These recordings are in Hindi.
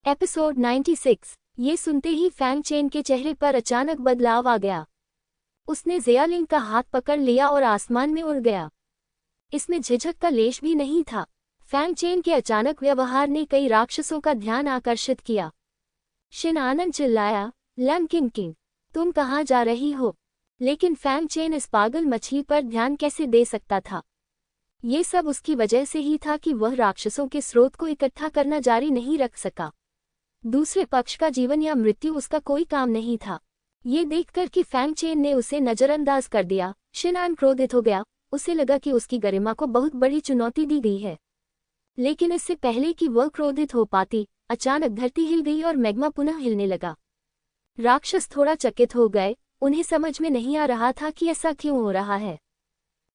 एपिसोड 96। ये सुनते ही फैंग चेन के चेहरे पर अचानक बदलाव आ गया। उसने जियालिंग का हाथ पकड़ लिया और आसमान में उड़ गया। इसमें झिझक का लेश भी नहीं था। फैंग चेन के अचानक व्यवहार ने कई राक्षसों का ध्यान आकर्षित किया। शिन आनन चिल्लाया, लैम किंग किंग, तुम कहाँ जा रही हो? लेकिन फैंग चेन इस पागल मछली पर ध्यान कैसे दे सकता था? ये सब उसकी वजह से ही था कि वह राक्षसों के स्रोत को इकट्ठा करना जारी नहीं रख सका। दूसरे पक्ष का जीवन या मृत्यु उसका कोई काम नहीं था। ये देखकर कि फैंग चेन ने उसे नजरअंदाज कर दिया, शिनान क्रोधित हो गया। उसे लगा कि उसकी गरिमा को बहुत बड़ी चुनौती दी गई है। लेकिन इससे पहले कि वह क्रोधित हो पाती, अचानक धरती हिल गई और मैग्मा पुनः हिलने लगा। राक्षस थोड़ा चकित हो गए। उन्हें समझ में नहीं आ रहा था कि ऐसा क्यों हो रहा है।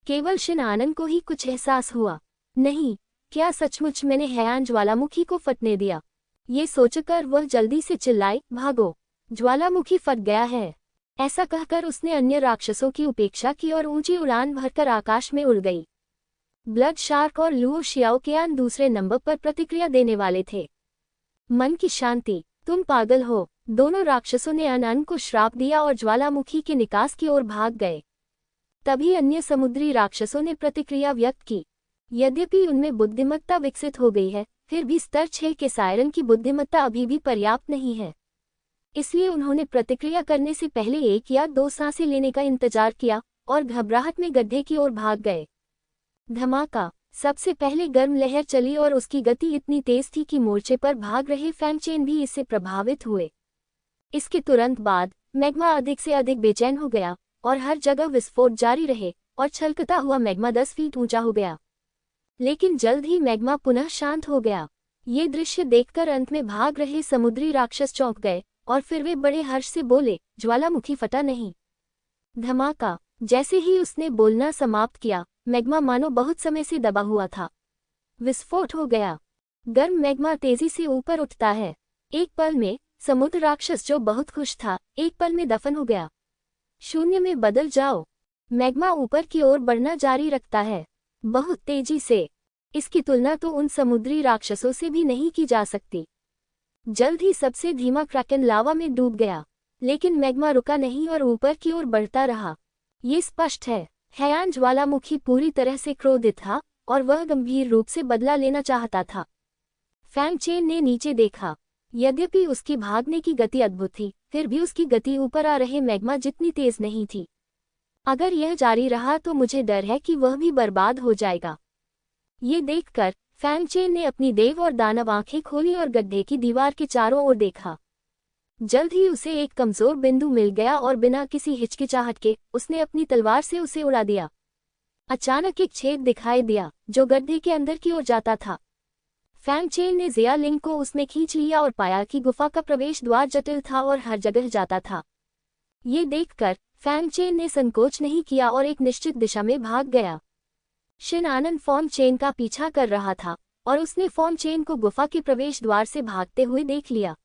केवल शिन आनन को ही कुछ एहसास हुआ। नहीं, क्या सचमुच मैंने हैयान ज्वालामुखी को फटने दिया? ये सोचकर वह जल्दी से चिल्लाई, भागो, ज्वालामुखी फट गया है। ऐसा कहकर उसने अन्य राक्षसों की उपेक्षा की और ऊंची उड़ान भरकर आकाश में उड़ गई। ब्लड शार्क और लुओ शियाओकेयान दूसरे नंबर पर प्रतिक्रिया देने वाले थे। मन की शांति, तुम पागल हो। दोनों राक्षसों ने अनन को श्राप दिया और ज्वालामुखी के निकास की ओर भाग गए। तभी अन्य समुद्री राक्षसों ने प्रतिक्रिया व्यक्त की। यद्यपि उनमें बुद्धिमत्ता विकसित हो गई है, फिर भी स्तर 6 के सायरन की बुद्धिमत्ता अभी भी पर्याप्त नहीं है। इसलिए उन्होंने प्रतिक्रिया करने से पहले 1 या 2 सांसें लेने का इंतजार किया और घबराहट में गड्ढे की ओर भाग गए। धमाका! सबसे पहले गर्म लहर चली और उसकी गति इतनी तेज थी कि मोर्चे पर भाग रहे फैंग चेन भी इससे प्रभावित हुए। इसके तुरंत बाद मैग्मा अधिक से अधिक बेचैन हो गया और हर जगह विस्फोट जारी रहे और छलकता हुआ मैग्मा 10 फीट ऊंचा हो गया। लेकिन जल्द ही मैग्मा पुनः शांत हो गया। ये दृश्य देखकर अंत में भाग रहे समुद्री राक्षस चौंक गए और फिर वे बड़े हर्ष से बोले, ज्वालामुखी फटा नहीं। धमाका! जैसे ही उसने बोलना समाप्त किया, मैग्मा मानो बहुत समय से दबा हुआ था। विस्फोट हो गया। गर्म मैग्मा तेजी से ऊपर उठता है। एक पल में समुद्र राक्षस जो बहुत खुश था, एक पल में दफन हो गया। शून्य में बदल जाओ। मैग्मा ऊपर की ओर बढ़ना जारी रखता है, बहुत तेजी से। इसकी तुलना तो उन समुद्री राक्षसों से भी नहीं की जा सकती। जल्द ही सबसे धीमा क्रैकन लावा में डूब गया, लेकिन मैग्मा रुका नहीं और ऊपर की ओर बढ़ता रहा। ये स्पष्ट है, हैयान ज्वालामुखी पूरी तरह से क्रोधित था और वह गंभीर रूप से बदला लेना चाहता था। फैंग चेन ने नीचे देखा। यद्यपि उसकी भागने की गति अद्भुत थी, फिर भी उसकी गति ऊपर आ रहे मैग्मा जितनी तेज नहीं थी। अगर यह जारी रहा तो मुझे डर है कि वह भी बर्बाद हो जाएगा। ये देखकर फैंग चेन ने अपनी देव और दानव आंखें खोली और गड्ढे की दीवार के चारों ओर देखा। जल्द ही उसे एक कमजोर बिंदु मिल गया और बिना किसी हिचकिचाहट के उसने अपनी तलवार से उसे उड़ा दिया। अचानक एक छेद दिखाई दिया जो गड्ढे के अंदर की ओर जाता था। फैंग चेन ने जियालिंग को उसमें खींच लिया और पाया कि गुफा का प्रवेश द्वार जटिल था और हर जगह जाता था। ये देखकर फैंग चेन ने संकोच नहीं किया और एक निश्चित दिशा में भाग गया। शिन आनन फॉर्म चेन का पीछा कर रहा था और उसने फॉर्म चेन को गुफा के प्रवेश द्वार से भागते हुए देख लिया।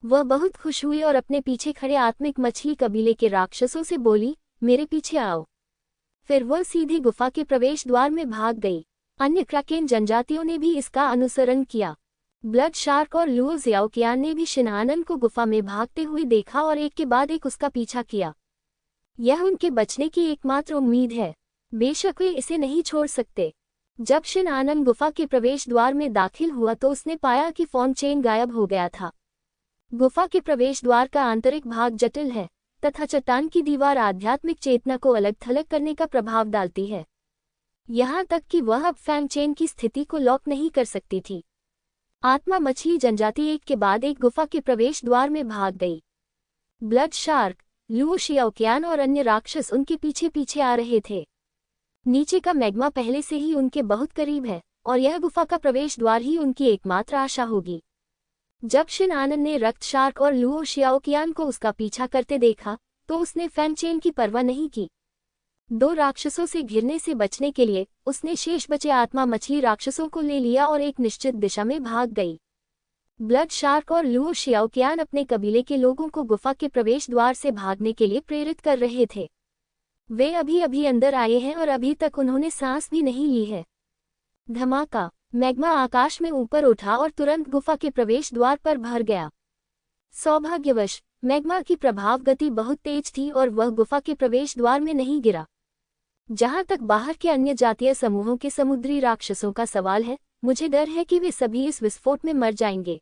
वह बहुत खुश हुई और अपने पीछे खड़े आत्मिक मछली कबीले के राक्षसों से बोली, मेरे पीछे आओ। फिर वह सीधी गुफा के प्रवेश द्वार में भाग गई। अन्य क्रैकेन जनजातियों ने भी इसका अनुसरण किया। ब्लड शार्क और लुओ जियाओकेयान ने भी शिन आनन को गुफा में भागते हुए देखा और एक के बाद एक उसका पीछा किया। यह उनके बचने की एकमात्र उम्मीद है। बेशक वे इसे नहीं छोड़ सकते। जब शिन आनन गुफा के प्रवेश द्वार में दाखिल हुआ तो उसने पाया कि फॉर्म चेन गायब हो गया था। गुफा के प्रवेश द्वार का आंतरिक भाग जटिल है तथा चट्टान की दीवार आध्यात्मिक चेतना को अलग थलग करने का प्रभाव डालती है। यहाँ तक कि वह अब फैंग चेन की स्थिति को लॉक नहीं कर सकती थी। आत्मा मछली जनजाति एक के बाद एक गुफा के प्रवेश द्वार में भाग गई। ब्लड शार्क, लुओ शियाओकेयान और अन्य राक्षस उनके पीछे पीछे आ रहे थे। नीचे का मैग्मा पहले से ही उनके बहुत करीब है और यह गुफा का प्रवेश द्वार ही उनकी एकमात्र आशा होगी। जब शिन आनन ने रक्त शार्क और लुओ शियाओकेयान को उसका पीछा करते देखा तो उसने फैंग चेन की परवाह नहीं की। 2 राक्षसों से घिरने से बचने के लिए उसने शेष बचे आत्मा मछली राक्षसों को ले लिया और एक निश्चित दिशा में भाग गई। ब्लड शार्क और लुओ शियाओकेयान अपने कबीले के लोगों को गुफा के प्रवेश द्वार से भागने के लिए प्रेरित कर रहे थे। वे अभी अभी अंदर आए हैं और अभी तक उन्होंने सांस भी नहीं ली है। धमाका! मैग्मा आकाश में ऊपर उठा और तुरंत गुफा के प्रवेश द्वार पर भर गया। सौभाग्यवश मैग्मा की प्रभाव गति बहुत तेज थी और वह गुफा के प्रवेश द्वार में नहीं गिरा। जहां तक बाहर के अन्य जातीय समूहों के समुद्री राक्षसों का सवाल है, मुझे डर है कि वे सभी इस विस्फोट में मर जाएंगे।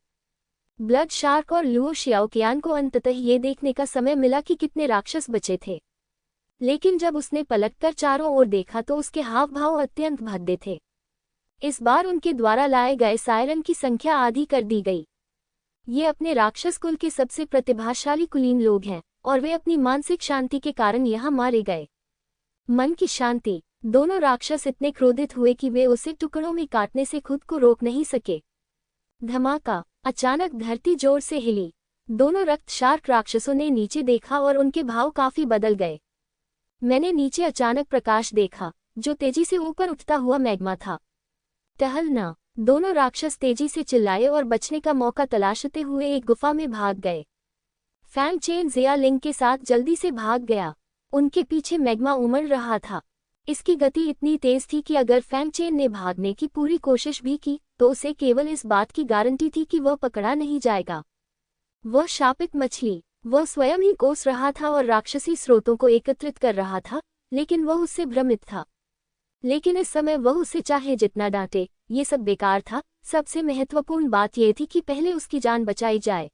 ब्लड शार्क और लुओ शियाओकियान को अंततः ये देखने का समय मिला कि कितने राक्षस बचे थे, लेकिन जब उसने पलटकर चारों ओर देखा तो उसके हाव भाव अत्यंत भद्दे थे। इस बार उनके द्वारा लाए गए सायरन की संख्या आधी कर दी गई। ये अपने राक्षस कुल के सबसे प्रतिभाशाली कुलीन लोग हैं और वे अपनी मानसिक शांति के कारण यहाँ मारे गए। मन की शांति। दोनों राक्षस इतने क्रोधित हुए कि वे उसे टुकड़ों में काटने से खुद को रोक नहीं सके। धमाका। अचानक धरती जोर से हिली। दोनों रक्त शार्क राक्षसों ने नीचे देखा और उनके भाव काफी बदल गए। मैंने नीचे अचानक प्रकाश देखा, जो तेजी से ऊपर उठता हुआ मैग्मा था। टहलना। दोनों राक्षस तेजी से चिल्लाए और बचने का मौका तलाशते हुए एक गुफा में भाग गए। फैंग चेन ज़ियालिंग के साथ जल्दी से भाग गया। उनके पीछे मैग्मा उमड़ रहा था। इसकी गति इतनी तेज थी कि अगर फैंग चेन ने भागने की पूरी कोशिश भी की तो उसे केवल इस बात की गारंटी थी कि वह पकड़ा नहीं जाएगा। वह शापित मछली, वह स्वयं ही कोस रहा था और राक्षसी स्रोतों को एकत्रित कर रहा था, लेकिन वह उससे भ्रमित था। लेकिन इस समय वह उसे चाहे जितना डांटे, ये सब बेकार था। सबसे महत्वपूर्ण बात यह थी कि पहले उसकी जान बचाई जाए।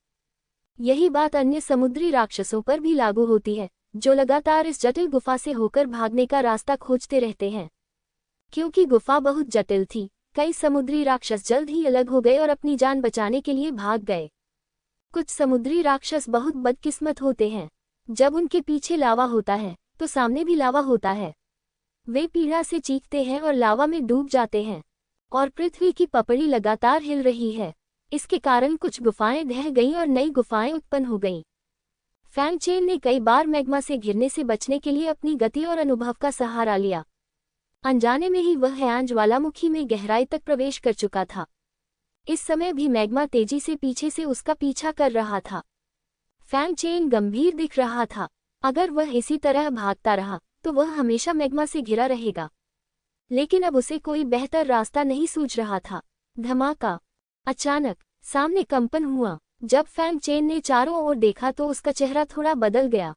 यही बात अन्य समुद्री राक्षसों पर भी लागू होती है, जो लगातार इस जटिल गुफा से होकर भागने का रास्ता खोजते रहते हैं। क्योंकि गुफा बहुत जटिल थी, कई समुद्री राक्षस जल्द ही अलग हो गए और अपनी जान बचाने के लिए भाग गए। कुछ समुद्री राक्षस बहुत बदकिस्मत होते हैं। जब उनके पीछे लावा होता है तो सामने भी लावा होता है। वे पीड़ा से चीखते हैं और लावा में डूब जाते हैं, और पृथ्वी की पपड़ी लगातार हिल रही है। इसके कारण कुछ गुफाएं ढह गईं और नई गुफाएं उत्पन्न हो गईं। फैंग चेन ने कई बार मैग्मा से घिरने से बचने के लिए अपनी गति और अनुभव का सहारा लिया। अनजाने में ही वह हैयान ज्वालामुखी में गहराई तक प्रवेश कर चुका था। इस समय भी मैग्मा तेजी से पीछे से उसका पीछा कर रहा था। फैंग चेन गंभीर दिख रहा था। अगर वह इसी तरह भागता रहा तो वह हमेशा मैग्मा से घिरा रहेगा। लेकिन अब उसे कोई बेहतर रास्ता नहीं सूझ रहा था। धमाका। अचानक सामने कंपन हुआ। जब फैंग चेन ने चारों ओर देखा तो उसका चेहरा थोड़ा बदल गया।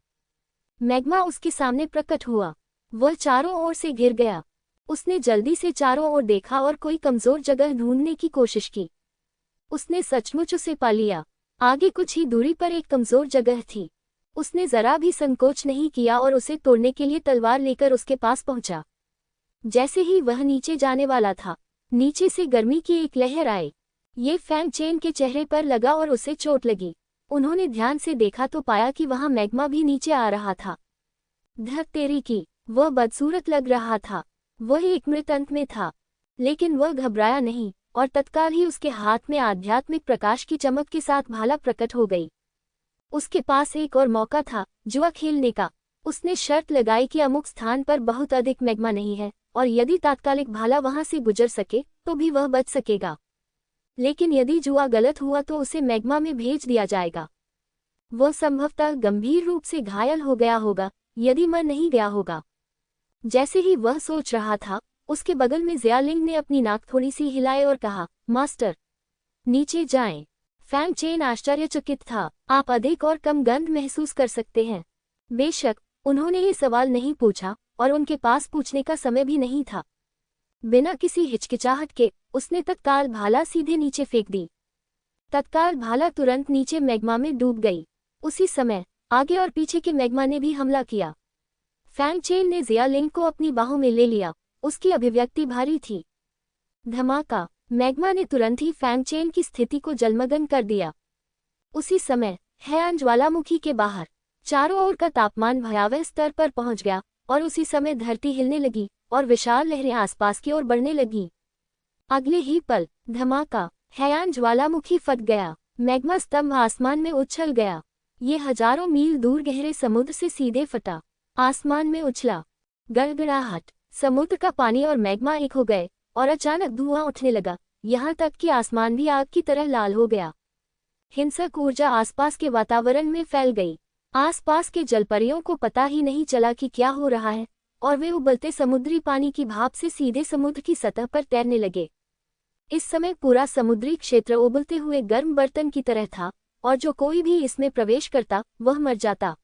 मैग्मा उसके सामने प्रकट हुआ। वह चारों ओर से घिर गया। उसने जल्दी से चारों ओर देखा और कोई कमजोर जगह ढूंढने की कोशिश की। उसने सचमुच उसे पा लिया। आगे कुछ ही दूरी पर एक कमजोर जगह थी। उसने जरा भी संकोच नहीं किया और उसे तोड़ने के लिए तलवार लेकर उसके पास पहुंचा। जैसे ही वह नीचे जाने वाला था, नीचे से गर्मी की एक लहर आई। ये फैंग चेन के चेहरे पर लगा और उसे चोट लगी। उन्होंने ध्यान से देखा तो पाया कि वहां मैग्मा भी नीचे आ रहा था। धक तेरी की, वह बदसूरत लग रहा था। वह एक मृत अंत में था, लेकिन वह घबराया नहीं और तत्काल ही उसके हाथ में आध्यात्मिक प्रकाश की चमक के साथ भाला प्रकट हो गई। उसके पास एक और मौका था जुआ खेलने का। उसने शर्त लगाई कि अमुक स्थान पर बहुत अधिक मैग्मा नहीं है और यदि तात्कालिक भाला वहां से गुजर सके तो भी वह बच सकेगा। लेकिन यदि जुआ गलत हुआ तो उसे मैग्मा में भेज दिया जाएगा। वह संभवतः गंभीर रूप से घायल हो गया होगा, यदि मर नहीं गया होगा। जैसे ही वह सोच रहा था, उसके बगल में ज़ियालिंग ने अपनी नाक थोड़ी सी हिलाए और कहा, मास्टर, नीचे जाएं। फैंग चेन आश्चर्यचकित था। आप अधिक और कम गंध महसूस कर सकते हैं। बेशक उन्होंने ये सवाल नहीं पूछा और उनके पास पूछने का समय भी नहीं था। बिना किसी हिचकिचाहट के उसने तत्काल भाला सीधे नीचे फेंक दी। तत्काल भाला तुरंत नीचे मैग्मा में डूब गई। उसी समय आगे और पीछे के मैग्मा ने भी हमला किया। फैंग चेन ने ज़ियालिंग को अपनी बाहों में ले लिया। उसकी अभिव्यक्ति भारी थी। धमाका। मैग्मा ने तुरंत ही फैंग चेन की स्थिति को जलमग्न कर दिया। उसी समय हैयान ज्वालामुखी के बाहर चारों ओर का तापमान भयावह स्तर पर पहुंच गया और उसी समय धरती हिलने लगी और विशाल लहरें आसपास की ओर बढ़ने लगीं। अगले ही पल धमाका। हैयान ज्वालामुखी फट गया। मैग्मा स्तंभ आसमान में उछल गया। ये हजारों मील दूर गहरे समुद्र से सीधे फटा, आसमान में उछला। गड़गड़ाहट। समुद्र का पानी और मैग्मा एक हो गए और अचानक धुआं उठने लगा, यहाँ तक कि आसमान भी आग की तरह लाल हो गया। हिंसक ऊर्जा आसपास के वातावरण में फैल गई। आसपास के जलपरियों को पता ही नहीं चला कि क्या हो रहा है और वे उबलते समुद्री पानी की भाप से सीधे समुद्र की सतह पर तैरने लगे। इस समय पूरा समुद्री क्षेत्र उबलते हुए गर्म बर्तन की तरह था, और जो कोई भी इसमें प्रवेश करता वह मर जाता।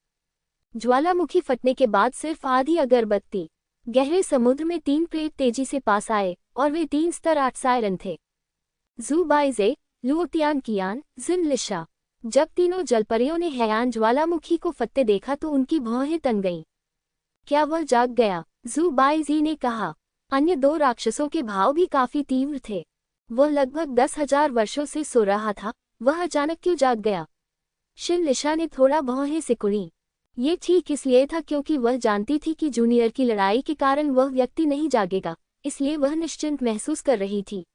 ज्वालामुखी फटने के बाद सिर्फ आधी अगरबत्ती। गहरे समुद्र में 3 प्रेत तेजी से पास आए, और वे 3 स्तर 8 सायरन थे। जू बाइजे, लुओटियान कियान, जिन लिशा। जब तीनों जलपरियों ने हैयान ज्वालामुखी को फटते देखा तो उनकी भौहें तन गईं। क्या वह जाग गया? जू बाइजी ने कहा। अन्य 2 राक्षसों के भाव भी काफी तीव्र थे। वह लगभग 10,000 वर्षों से सो रहा था, वह अचानक क्यों जाग गया? शिन लिशा ने थोड़ा भौहें सिकुड़ी। ये ठीक इसलिए था क्योंकि वह जानती थी कि जूनियर की लड़ाई के कारण वह व्यक्ति नहीं जागेगा, इसलिए वह निश्चिंत महसूस कर रही थी।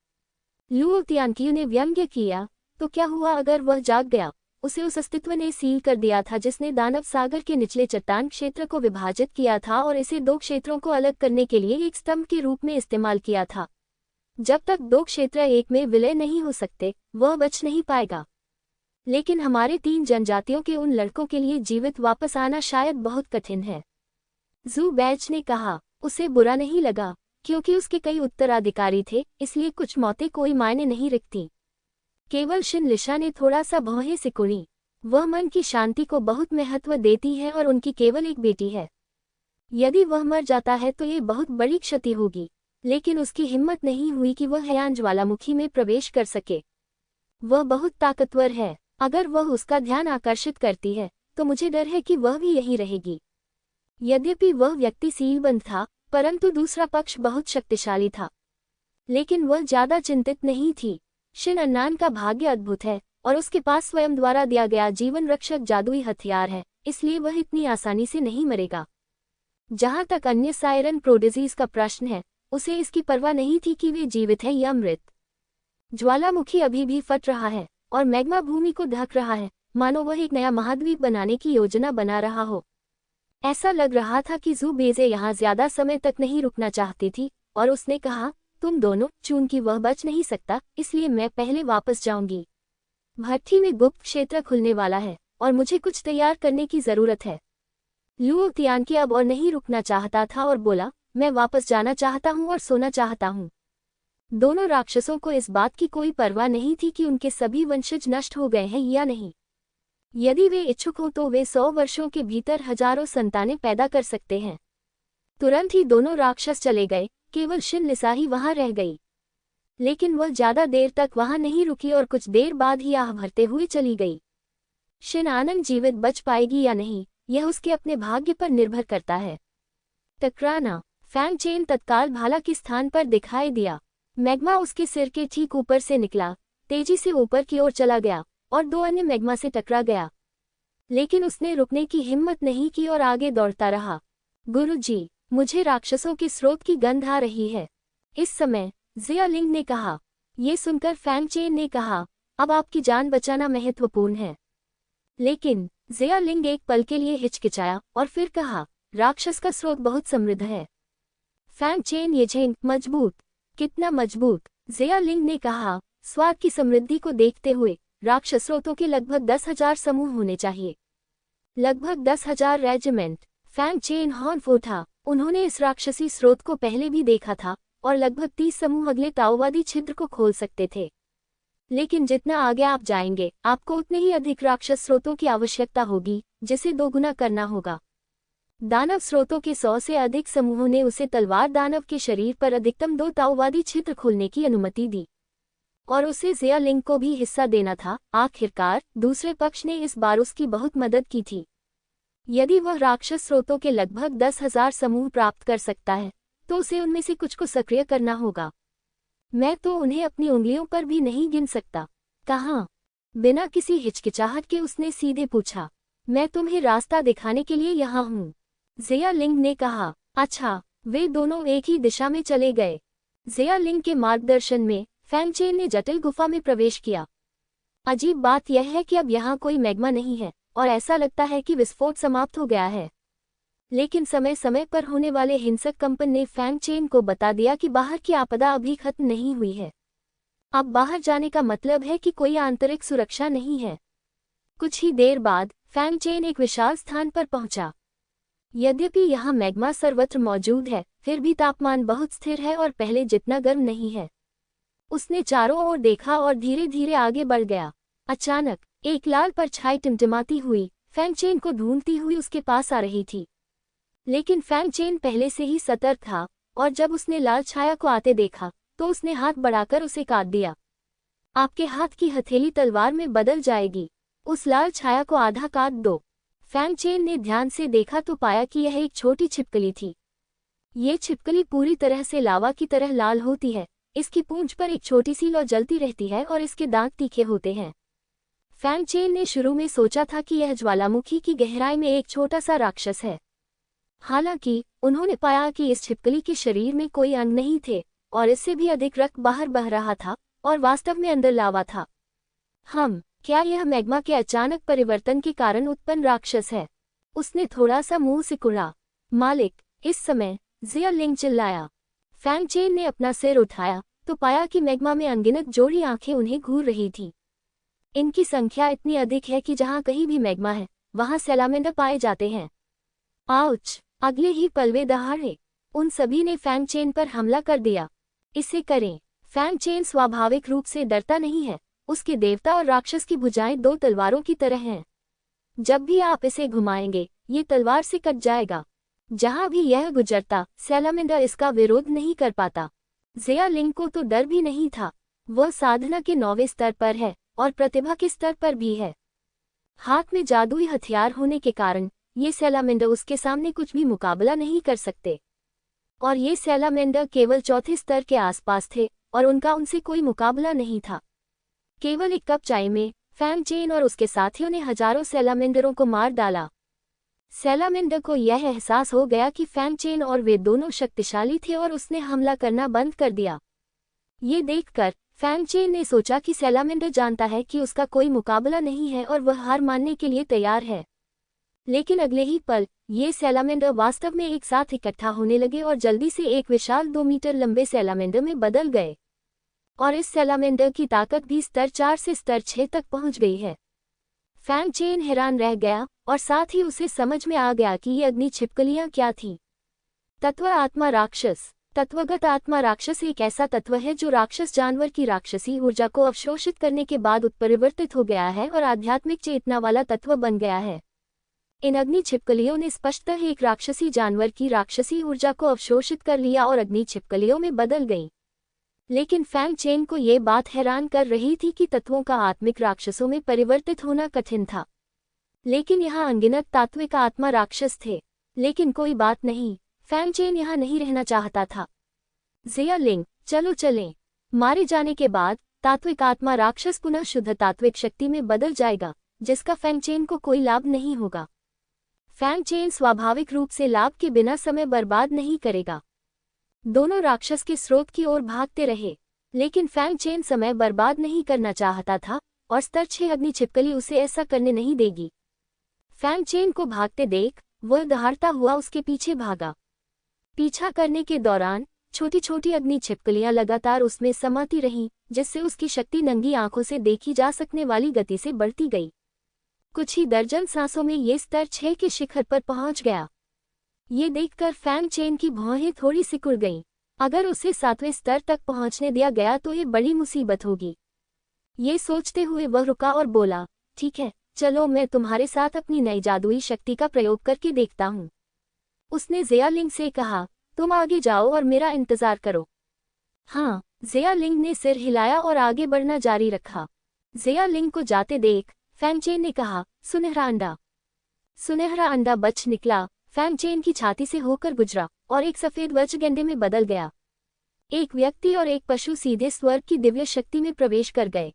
लुओ तियानकियू ने व्यंग्य किया, तो क्या हुआ अगर वह जाग गया? उसे उस अस्तित्व ने सील कर दिया था जिसने दानव सागर के निचले चट्टान क्षेत्र को विभाजित किया था और इसे 2 क्षेत्रों को अलग करने के लिए एक स्तंभ के रूप में इस्तेमाल किया था। जब तक 2 क्षेत्र एक में विलय नहीं हो सकते, वह बच नहीं पाएगा। लेकिन हमारे 3 जनजातियों के उन लड़कों के लिए जीवित वापस आना शायद बहुत कठिन है। जू बैच ने कहा। उसे बुरा नहीं लगा, क्योंकि उसके कई उत्तराधिकारी थे, इसलिए कुछ मौतें कोई मायने नहीं रखती। केवल शिन लिशा ने थोड़ा सा भौहें सिकुड़ी। वह मन की शांति को बहुत महत्व देती है और उनकी केवल एक बेटी है। यदि वह मर जाता है तो ये बहुत बड़ी क्षति होगी, लेकिन उसकी हिम्मत नहीं हुई कि वह हैयान ज्वालामुखी में प्रवेश कर सके। वह बहुत ताकतवर है। अगर वह उसका ध्यान आकर्षित करती है, तो मुझे डर है कि वह भी यहीं रहेगी। यद्यपि वह व्यक्ति सीलबंद था, परंतु दूसरा पक्ष बहुत शक्तिशाली था। लेकिन वह ज्यादा चिंतित नहीं थी। शिन अन्नान का भाग्य अद्भुत है, और उसके पास स्वयं द्वारा दिया गया जीवन रक्षक जादुई हथियार है, इसलिए वह इतनी आसानी से नहीं मरेगा। जहां तक अन्य सायरन प्रोडिजीज का प्रश्न है, उसे इसकी परवाह नहीं थी कि वे जीवित हैं या मृत। ज्वालामुखी अभी भी फट रहा है, और मैग्मा भूमि को ढक रहा है, मानो वह एक नया महाद्वीप बनाने की योजना बना रहा हो। ऐसा लग रहा था कि जू बेजे यहाँ ज्यादा समय तक नहीं रुकना चाहती थी, और उसने कहा, तुम दोनों, चूंकि वह बच नहीं सकता, इसलिए मैं पहले वापस जाऊंगी। भट्टी में गुप्त क्षेत्र खुलने वाला है, और मुझे कुछ तैयार करने की जरूरत है। लुओ तियानकी अब और नहीं रुकना चाहता था और बोला, मैं वापस जाना चाहता हूँ और सोना चाहता हूँ। दोनों राक्षसों को इस बात की कोई परवाह नहीं थी कि उनके सभी वंशज नष्ट हो गए हैं या नहीं। यदि वे इच्छुक हों तो वे 100 वर्षों के भीतर हजारों संतानें पैदा कर सकते हैं। तुरंत ही दोनों राक्षस चले गए, केवल शिन लिसा ही वहां रह गई। लेकिन वह ज्यादा देर तक वहां नहीं रुकी और कुछ देर बाद ही आह भरते हुए चली गई। शिन आनंद जीवित बच पाएगी या नहीं, यह उसके अपने भाग्य पर निर्भर करता है। टकराना। फैंग चेन तत्काल भाला के स्थान पर दिखाई दिया। मैग्मा उसके सिर के ठीक ऊपर से निकला, तेजी से ऊपर की ओर चला गया, और 2 अन्य मैग्मा से टकरा गया। लेकिन उसने रुकने की हिम्मत नहीं की और आगे दौड़ता रहा। गुरुजी, मुझे राक्षसों के स्रोत की गंध आ रही है। इस समय जिया लिंग ने कहा। ये सुनकर फैंग चेन ने कहा, अब आपकी जान बचाना महत्वपूर्ण है। लेकिन जिया लिंग एक पल के लिए हिचकिचाया और फिर कहा, राक्षस का स्रोत बहुत समृद्ध है। फैंग चेन ये झेंग मजबूत। कितना मजबूत? जिया लिंग ने कहा, स्वाद की समृद्धि को देखते हुए राक्षस स्रोतों के लगभग 10,000 समूह होने चाहिए। लगभग 10,000 रेजिमेंट। फैंग चेन हॉर्न उठा। उन्होंने इस राक्षसी स्रोत को पहले भी देखा था, और लगभग 30 समूह अगले ताओवादी छिद्र को खोल सकते थे। लेकिन जितना आगे आप जाएंगे, आपको उतने ही अधिक राक्षस स्रोतों की आवश्यकता होगी, जिसे दोगुना करना होगा। दानव स्रोतों के 100 से अधिक समूहों ने उसे तलवार दानव के शरीर पर अधिकतम 2 ताओवादी छिद्र खोलने की अनुमति दी, और उसे जिया लिंग को भी हिस्सा देना था। आखिरकार दूसरे पक्ष ने इस बार उसकी बहुत मदद की थी। यदि वह राक्षस स्रोतों के लगभग 10,000 समूह प्राप्त कर सकता है, तो उसे उनमें से कुछ को सक्रिय करना होगा। मैं तो उन्हें अपनी उंगलियों पर भी नहीं गिन सकता। कहाँ? बिना किसी हिचकिचाहट के उसने सीधे पूछा। मैं तुम्हें रास्ता दिखाने के लिए यहाँ हूँ, जिया लिंग ने कहा। अच्छा। वे दोनों एक ही दिशा में चले गए। जिया लिंग के मार्गदर्शन में फैंग चेन ने जटिल गुफा में प्रवेश किया। अजीब बात यह है कि अब यहाँ कोई मैग्मा नहीं है, और ऐसा लगता है कि विस्फोट समाप्त हो गया है। लेकिन समय समय पर होने वाले हिंसक कंपन ने फैंग चेन को बता दिया कि बाहर की आपदा अभी खत्म नहीं हुई है। अब बाहर जाने का मतलब है कि कोई आंतरिक सुरक्षा नहीं है। कुछ ही देर बाद फैंग चेन एक विशाल स्थान पर पहुंचा। यद्यपि यहाँ मैग्मा सर्वत्र मौजूद है, फिर भी तापमान बहुत स्थिर है और पहले जितना गर्म नहीं है। उसने चारों ओर देखा और धीरे धीरे आगे बढ़ गया। अचानक एक लाल परछाई टिमटिमाती हुई फैंग चेन को ढूंढती हुई उसके पास आ रही थी। लेकिन फैंग चेन पहले से ही सतर्क था और जब उसने लाल छाया को आते देखा तो उसने हाथ बढ़ाकर उसे काट दिया। आपके हाथ की हथेली तलवार में बदल जाएगी, उस लाल छाया को आधा काट दो। फैंग चेन ने ध्यान से देखा तो पाया कि यह एक छोटी छिपकली थी। ये छिपकली पूरी तरह से लावा की तरह लाल होती है, इसकी पूंछ पर एक छोटी सी लौ जलती रहती है और इसके दांत तीखे होते हैं। फैंग चेन ने शुरू में सोचा था कि यह ज्वालामुखी की गहराई में एक छोटा सा राक्षस है। हालांकि उन्होंने पाया कि इस छिपकली के शरीर में कोई अंग नहीं थे और इससे भी अधिक रक्त बाहर बह रहा था और वास्तव में अंदर लावा था। क्या यह मैग्मा के अचानक परिवर्तन के कारण उत्पन्न राक्षस है? उसने थोड़ा सा मुंह सिकुड़ा। मालिक, इस समय जिया लिंग चिल्लाया। फैंग चेन ने अपना सिर उठाया तो पाया कि मैग्मा में अनगिनत जोड़ी आंखें उन्हें घूर रही थी। इनकी संख्या इतनी अधिक है कि जहां कहीं भी मैग्मा है वहां सैलामेंडर पाए जाते हैं। आउच! अगले ही पल वे दहाड़े उन सभी ने फैंग चेन पर हमला कर दिया। इसे करें। फैंग चेन स्वाभाविक रूप से डरता नहीं है, उसके देवता और राक्षस की भुजाएं दो तलवारों की तरह हैं। जब भी आप इसे घुमाएंगे ये तलवार से कट जाएगा। जहां भी यह गुजरता सैलामेंडर इसका विरोध नहीं कर पाता। जिया लिंग को तो डर भी नहीं था, वह साधना के 9वें स्तर पर है और प्रतिभा के स्तर पर भी है। हाथ में जादुई हथियार होने के कारण ये सैलामेंडर उसके सामने कुछ भी मुकाबला नहीं कर सकते। और ये सैलामेंडर केवल 4थे स्तर के आसपास थे और उनका उनसे कोई मुकाबला नहीं था। केवल एक कप चाय में फैंग चेन और उसके साथियों ने हजारों सैलामेंडरों को मार डाला। सैलामेंडर को यह एहसास हो गया कि फैंग चेन और वे दोनों शक्तिशाली थे और उसने हमला करना बंद कर दिया। ये देखकर फैंग चेन ने सोचा कि सैलामेंडर जानता है कि उसका कोई मुकाबला नहीं है और वह हार मानने के लिए तैयार है। लेकिन अगले ही पल ये सैलामेंडर वास्तव में एक साथ इकट्ठा होने लगे और जल्दी से एक विशाल 2 मीटर लंबे सैलामेंडर में बदल गए। और इस सैलामेंडर की ताकत भी स्तर 4 से स्तर 6 तक पहुंच गई है। फैंग चेन हैरान रह गया और साथ ही उसे समझ में आ गया कि ये अग्नि छिपकलियां क्या थीं। तत्व आत्मा राक्षस। तत्वगत आत्मा राक्षस एक ऐसा तत्व है जो राक्षस जानवर की राक्षसी ऊर्जा को अवशोषित करने के बाद उत्परिवर्तित हो गया है और आध्यात्मिक चेतना वाला तत्व बन गया है। इन अग्नि छिपकलियों ने स्पष्टतः एक राक्षसी जानवर की राक्षसी ऊर्जा को अवशोषित कर लिया और अग्नि छिपकलियों में बदल गईं। लेकिन फैंग चेन को ये बात हैरान कर रही थी कि तत्वों का आत्मिक राक्षसों में परिवर्तित होना कठिन था। लेकिन यहाँ अनगिनत तात्विक आत्मा राक्षस थे। लेकिन कोई बात नहीं, फैंग चेन यहाँ नहीं रहना चाहता था। जिया लिंग, चलो चलें। मारे जाने के बाद तात्विक आत्मा राक्षस पुनः शुद्ध तात्विक शक्ति में बदल जाएगा, जिसका फैंग चेन को कोई लाभ नहीं होगा। फैंग चेन स्वाभाविक रूप से लाभ के बिना समय बर्बाद नहीं करेगा। दोनों राक्षस के स्रोत की ओर भागते रहे, लेकिन फैंग चेन समय बर्बाद नहीं करना चाहता था और स्तर 6 अग्नि छिपकली उसे ऐसा करने नहीं देगी। फैंग चेन को भागते देख वह दहाड़ता हुआ उसके पीछे भागा। पीछा करने के दौरान छोटी छोटी अग्नि छिपकलियां लगातार उसमें समाती रहीं, जिससे उसकी शक्ति नंगी आंखों से देखी जा सकने वाली गति से बढ़ती गई। कुछ ही दर्जन सांसों में ये स्तर 6 के शिखर पर पहुंच गया। ये देखकर फैंग चेन की भौहें थोड़ी सिकुड़ गईं। अगर उसे 7वें स्तर तक पहुंचने दिया गया तो ये बड़ी मुसीबत होगी। ये सोचते हुए वह रुका और बोला, ठीक है, चलो मैं तुम्हारे साथ अपनी नई जादुई शक्ति का प्रयोग करके देखता हूँ। उसने जिया लिंग से कहा, तुम आगे जाओ और मेरा इंतजार करो। हाँ, जिया लिंग ने सिर हिलाया और आगे बढ़ना जारी रखा। जिया लिंग को जाते देख फैंग चेन ने कहा, सुनहरा अंडा। सुनहरा अंडा बच निकला, फैंग चेन की छाती से होकर गुजरा और एक सफेद वज्रगंडे में बदल गया। एक व्यक्ति और एक पशु सीधे स्वर्ग की दिव्य शक्ति में प्रवेश कर गए।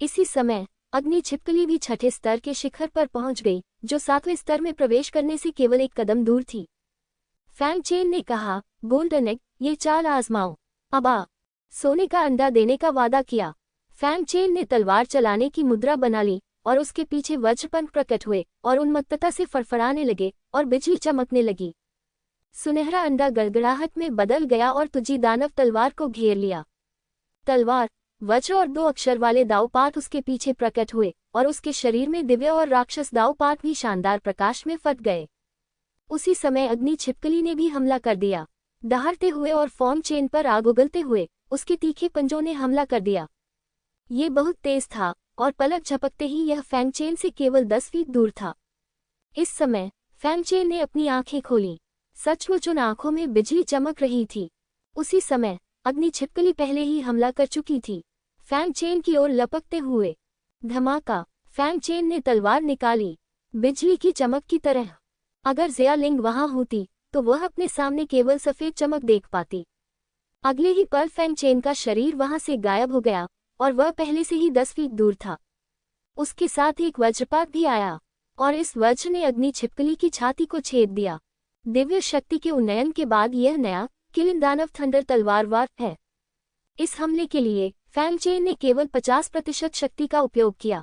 इसी समय अग्नि छिपकली भी 6ठे स्तर के शिखर पर पहुंच गई, जो 7वें स्तर में प्रवेश करने से केवल एक कदम दूर थी। फैंग चेन ने कहा, गोल्डन एग, ये चाल आजमाओ। अब सोने का अंडा देने का वादा किया। फैंग चेन ने तलवार चलाने की मुद्रा बना ली और उसके पीछे वज्रपंख प्रकट हुए और उन्मत्तता से फड़फड़ाने लगे और बिजली चमकने लगी। सुनहरा अंडा गड़गड़ाहट में बदल गया और तुझी दानव तलवार को घेर लिया। तलवार, वज्र और 2 अक्षर वाले दावपात उसके पीछे प्रकट हुए और उसके शरीर में दिव्य और राक्षस दावपात भी शानदार प्रकाश में फट गए। उसी समय अग्नि छिपकली ने भी हमला कर दिया। दहाड़ते हुए और फैंग चेन पर आग उगलते हुए उसके तीखे पंजों ने हमला कर दिया। ये बहुत तेज था और पलक झपकते ही यह फैंग चेन से केवल 10 फीट दूर था। इस समय फैंग चेन ने अपनी आंखें खोली। सचमुच उन आंखों में बिजली चमक रही थी। उसी समय अग्नि छिपकली पहले ही हमला कर चुकी थी, फैंग चेन की ओर लपकते हुए। धमाका! फैंग चेन ने तलवार निकाली, बिजली की चमक की तरह। अगर ज़ियालिंग वहां होती तो वह अपने सामने केवल सफेद चमक देख पाती। अगले ही पल फैंग चेन का शरीर वहां से गायब हो गया और वह पहले से ही 10 फीट दूर था। उसके साथ एक वज्रपात भी आया और इस वज्र ने अग्नि छिपकली की छाती को छेद दिया। दिव्य शक्ति के उन्नयन के बाद यह नया किलिन दानव थंडर तलवार वार है। इस हमले के लिए फैंग चेन ने केवल 50% शक्ति का उपयोग किया।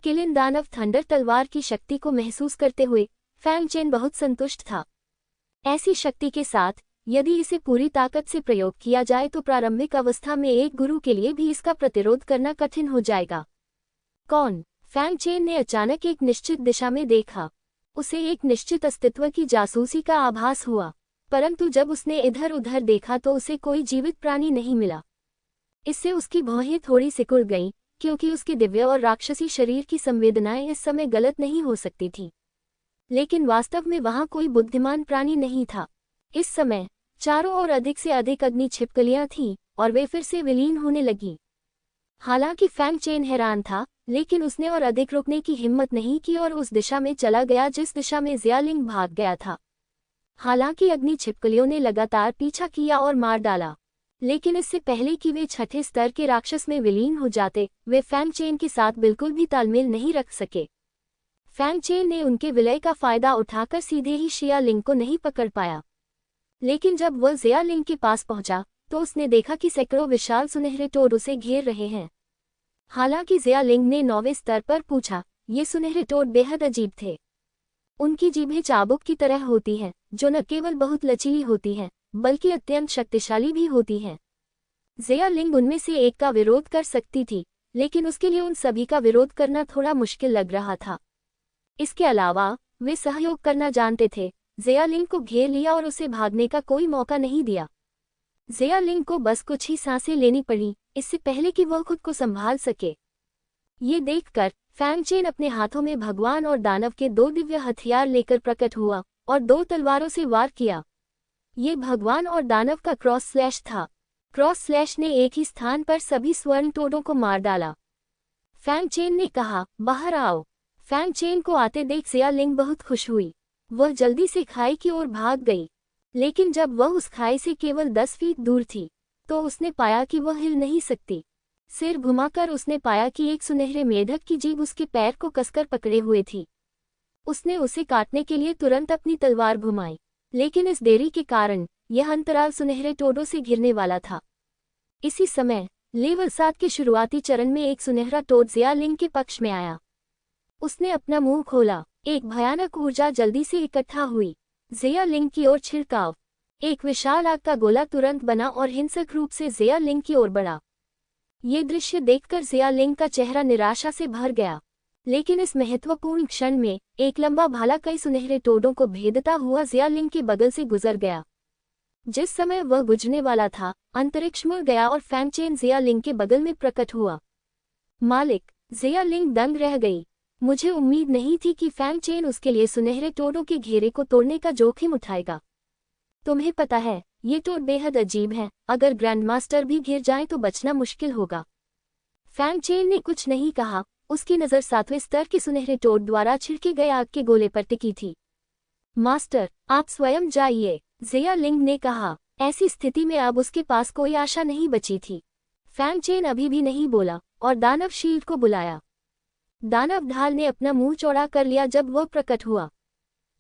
किलिन दानव थंडर तलवार की शक्ति को महसूस करते हुए फैंग चेन बहुत संतुष्ट था। ऐसी शक्ति के साथ यदि इसे पूरी ताकत से प्रयोग किया जाए तो प्रारंभिक अवस्था में एक गुरु के लिए भी इसका प्रतिरोध करना कठिन हो जाएगा। कौन? फैंग चेन ने अचानक एक निश्चित दिशा में देखा। उसे एक निश्चित अस्तित्व की जासूसी का आभास हुआ, परंतु जब उसने इधर उधर देखा तो उसे कोई जीवित प्राणी नहीं मिला। इससे उसकी भौहें थोड़ी सिकुड़ गईं, क्योंकि उसके दिव्य और राक्षसी शरीर की संवेदनाएं इस समय गलत नहीं हो सकती थीं। लेकिन वास्तव में वहां कोई बुद्धिमान प्राणी नहीं था। इस समय चारों ओर अधिक से अधिक अग्नि छिपकलियां थीं और वे फिर से विलीन होने लगीं। हालांकि फैंग चेन हैरान था, लेकिन उसने और अधिक रुकने की हिम्मत नहीं की और उस दिशा में चला गया जिस दिशा में ज़ियालिंग भाग गया था। हालांकि अग्नि छिपकलियों ने लगातार पीछा किया और मार डाला, लेकिन इससे पहले कि वे छठे स्तर के राक्षस में विलीन हो जाते, वे फैंग चेन के साथ बिल्कुल भी तालमेल नहीं रख सके। फैंग चेन ने उनके विलय का फायदा उठाकर सीधे ही ज़ियालिंग को नहीं पकड़ पाया। लेकिन जब वह ज़ियालिंग के पास पहुंचा तो उसने देखा कि सैकड़ों विशाल सुनहरे टोड उसे घेर रहे हैं। हालांकि ज़ियालिंग ने 9वें स्तर पर पूछा, ये सुनहरे टोड बेहद अजीब थे। उनकी जीभें चाबुक की तरह होती हैं, जो न केवल बहुत लचीली होती हैं, बल्कि अत्यंत शक्तिशाली भी होती हैं। ज़ियालिंग उनमें से एक का विरोध कर सकती थी, लेकिन उसके लिए उन सभी का विरोध करना थोड़ा मुश्किल लग रहा था। इसके अलावा वे सहयोग करना जानते थे। ज़ियालिंग को घेर लिया और उसे भागने का कोई मौका नहीं दिया। ज़ियालिंग को बस कुछ ही सांसें लेनी पड़ी, इससे पहले कि वह खुद को संभाल सके। ये देखकर फैंग चेन अपने हाथों में भगवान और दानव के 2 दिव्य हथियार लेकर प्रकट हुआ और 2 तलवारों से वार किया। ये भगवान और दानव का क्रॉस स्लैश था। क्रॉस स्लैश ने एक ही स्थान पर सभी स्वर्ण टोडों को मार डाला। फैंग चेन ने कहा, बाहर आओ। फैंग चेन को आते देख ज़ियालिंग बहुत खुश हुई। वह जल्दी से खाई की ओर भाग गई, लेकिन जब वह उस खाई से केवल 10 फीट दूर थी तो उसने पाया कि वह हिल नहीं सकती। सिर घुमाकर उसने पाया कि एक सुनहरे मेढक की जीभ उसके पैर को कसकर पकड़े हुए थी। उसने उसे काटने के लिए तुरंत अपनी तलवार घुमाई, लेकिन इस देरी के कारण यह अंतराल सुनहरे टोडों से घिरने वाला था। इसी समय लेवल 7 के शुरुआती चरण में एक सुनहरा टोड ज़ियालिंग के पक्ष में आया। उसने अपना मुंह खोला। एक भयानक ऊर्जा जल्दी से इकट्ठा हुई। ज़ियालिंग की ओर छिड़काव। एक विशाल आग का गोला तुरंत बना और हिंसक रूप से ज़ियालिंग की ओर बढ़ा। ये दृश्य देखकर ज़ियालिंग का चेहरा निराशा से भर गया, लेकिन इस महत्वपूर्ण क्षण में एक लंबा भाला कई सुनहरे टोडों को भेदता हुआ ज़ियालिंग के बगल से गुजर गया। जिस समय वह बुझने वाला था, अंतरिक्ष मुड़ गया और फैंग चेन ज़ियालिंग के बगल में प्रकट हुआ। मालिक! ज़ियालिंग दंग रह गई। मुझे उम्मीद नहीं थी कि फैंग चेन उसके लिए सुनहरे टोडों के घेरे को तोड़ने का जोखिम उठाएगा। तुम्हें पता है, ये टोड बेहद अजीब हैं, अगर ग्रैंड मास्टर भी घिर जाएं तो बचना मुश्किल होगा। फैंग चेन ने कुछ नहीं कहा। उसकी नज़र 7वें स्तर के सुनहरे टोड द्वारा छिड़के गए आग के गोले पर टिकी थी। मास्टर, आप स्वयं जाइए, ज़ियालिंग ने कहा। ऐसी स्थिति में अब उसके पास कोई आशा नहीं बची थी। फैंग चेन अभी भी नहीं बोला और दानव शील्ड को बुलाया। दानव ढाल ने अपना मुंह चौड़ा कर लिया जब वह प्रकट हुआ।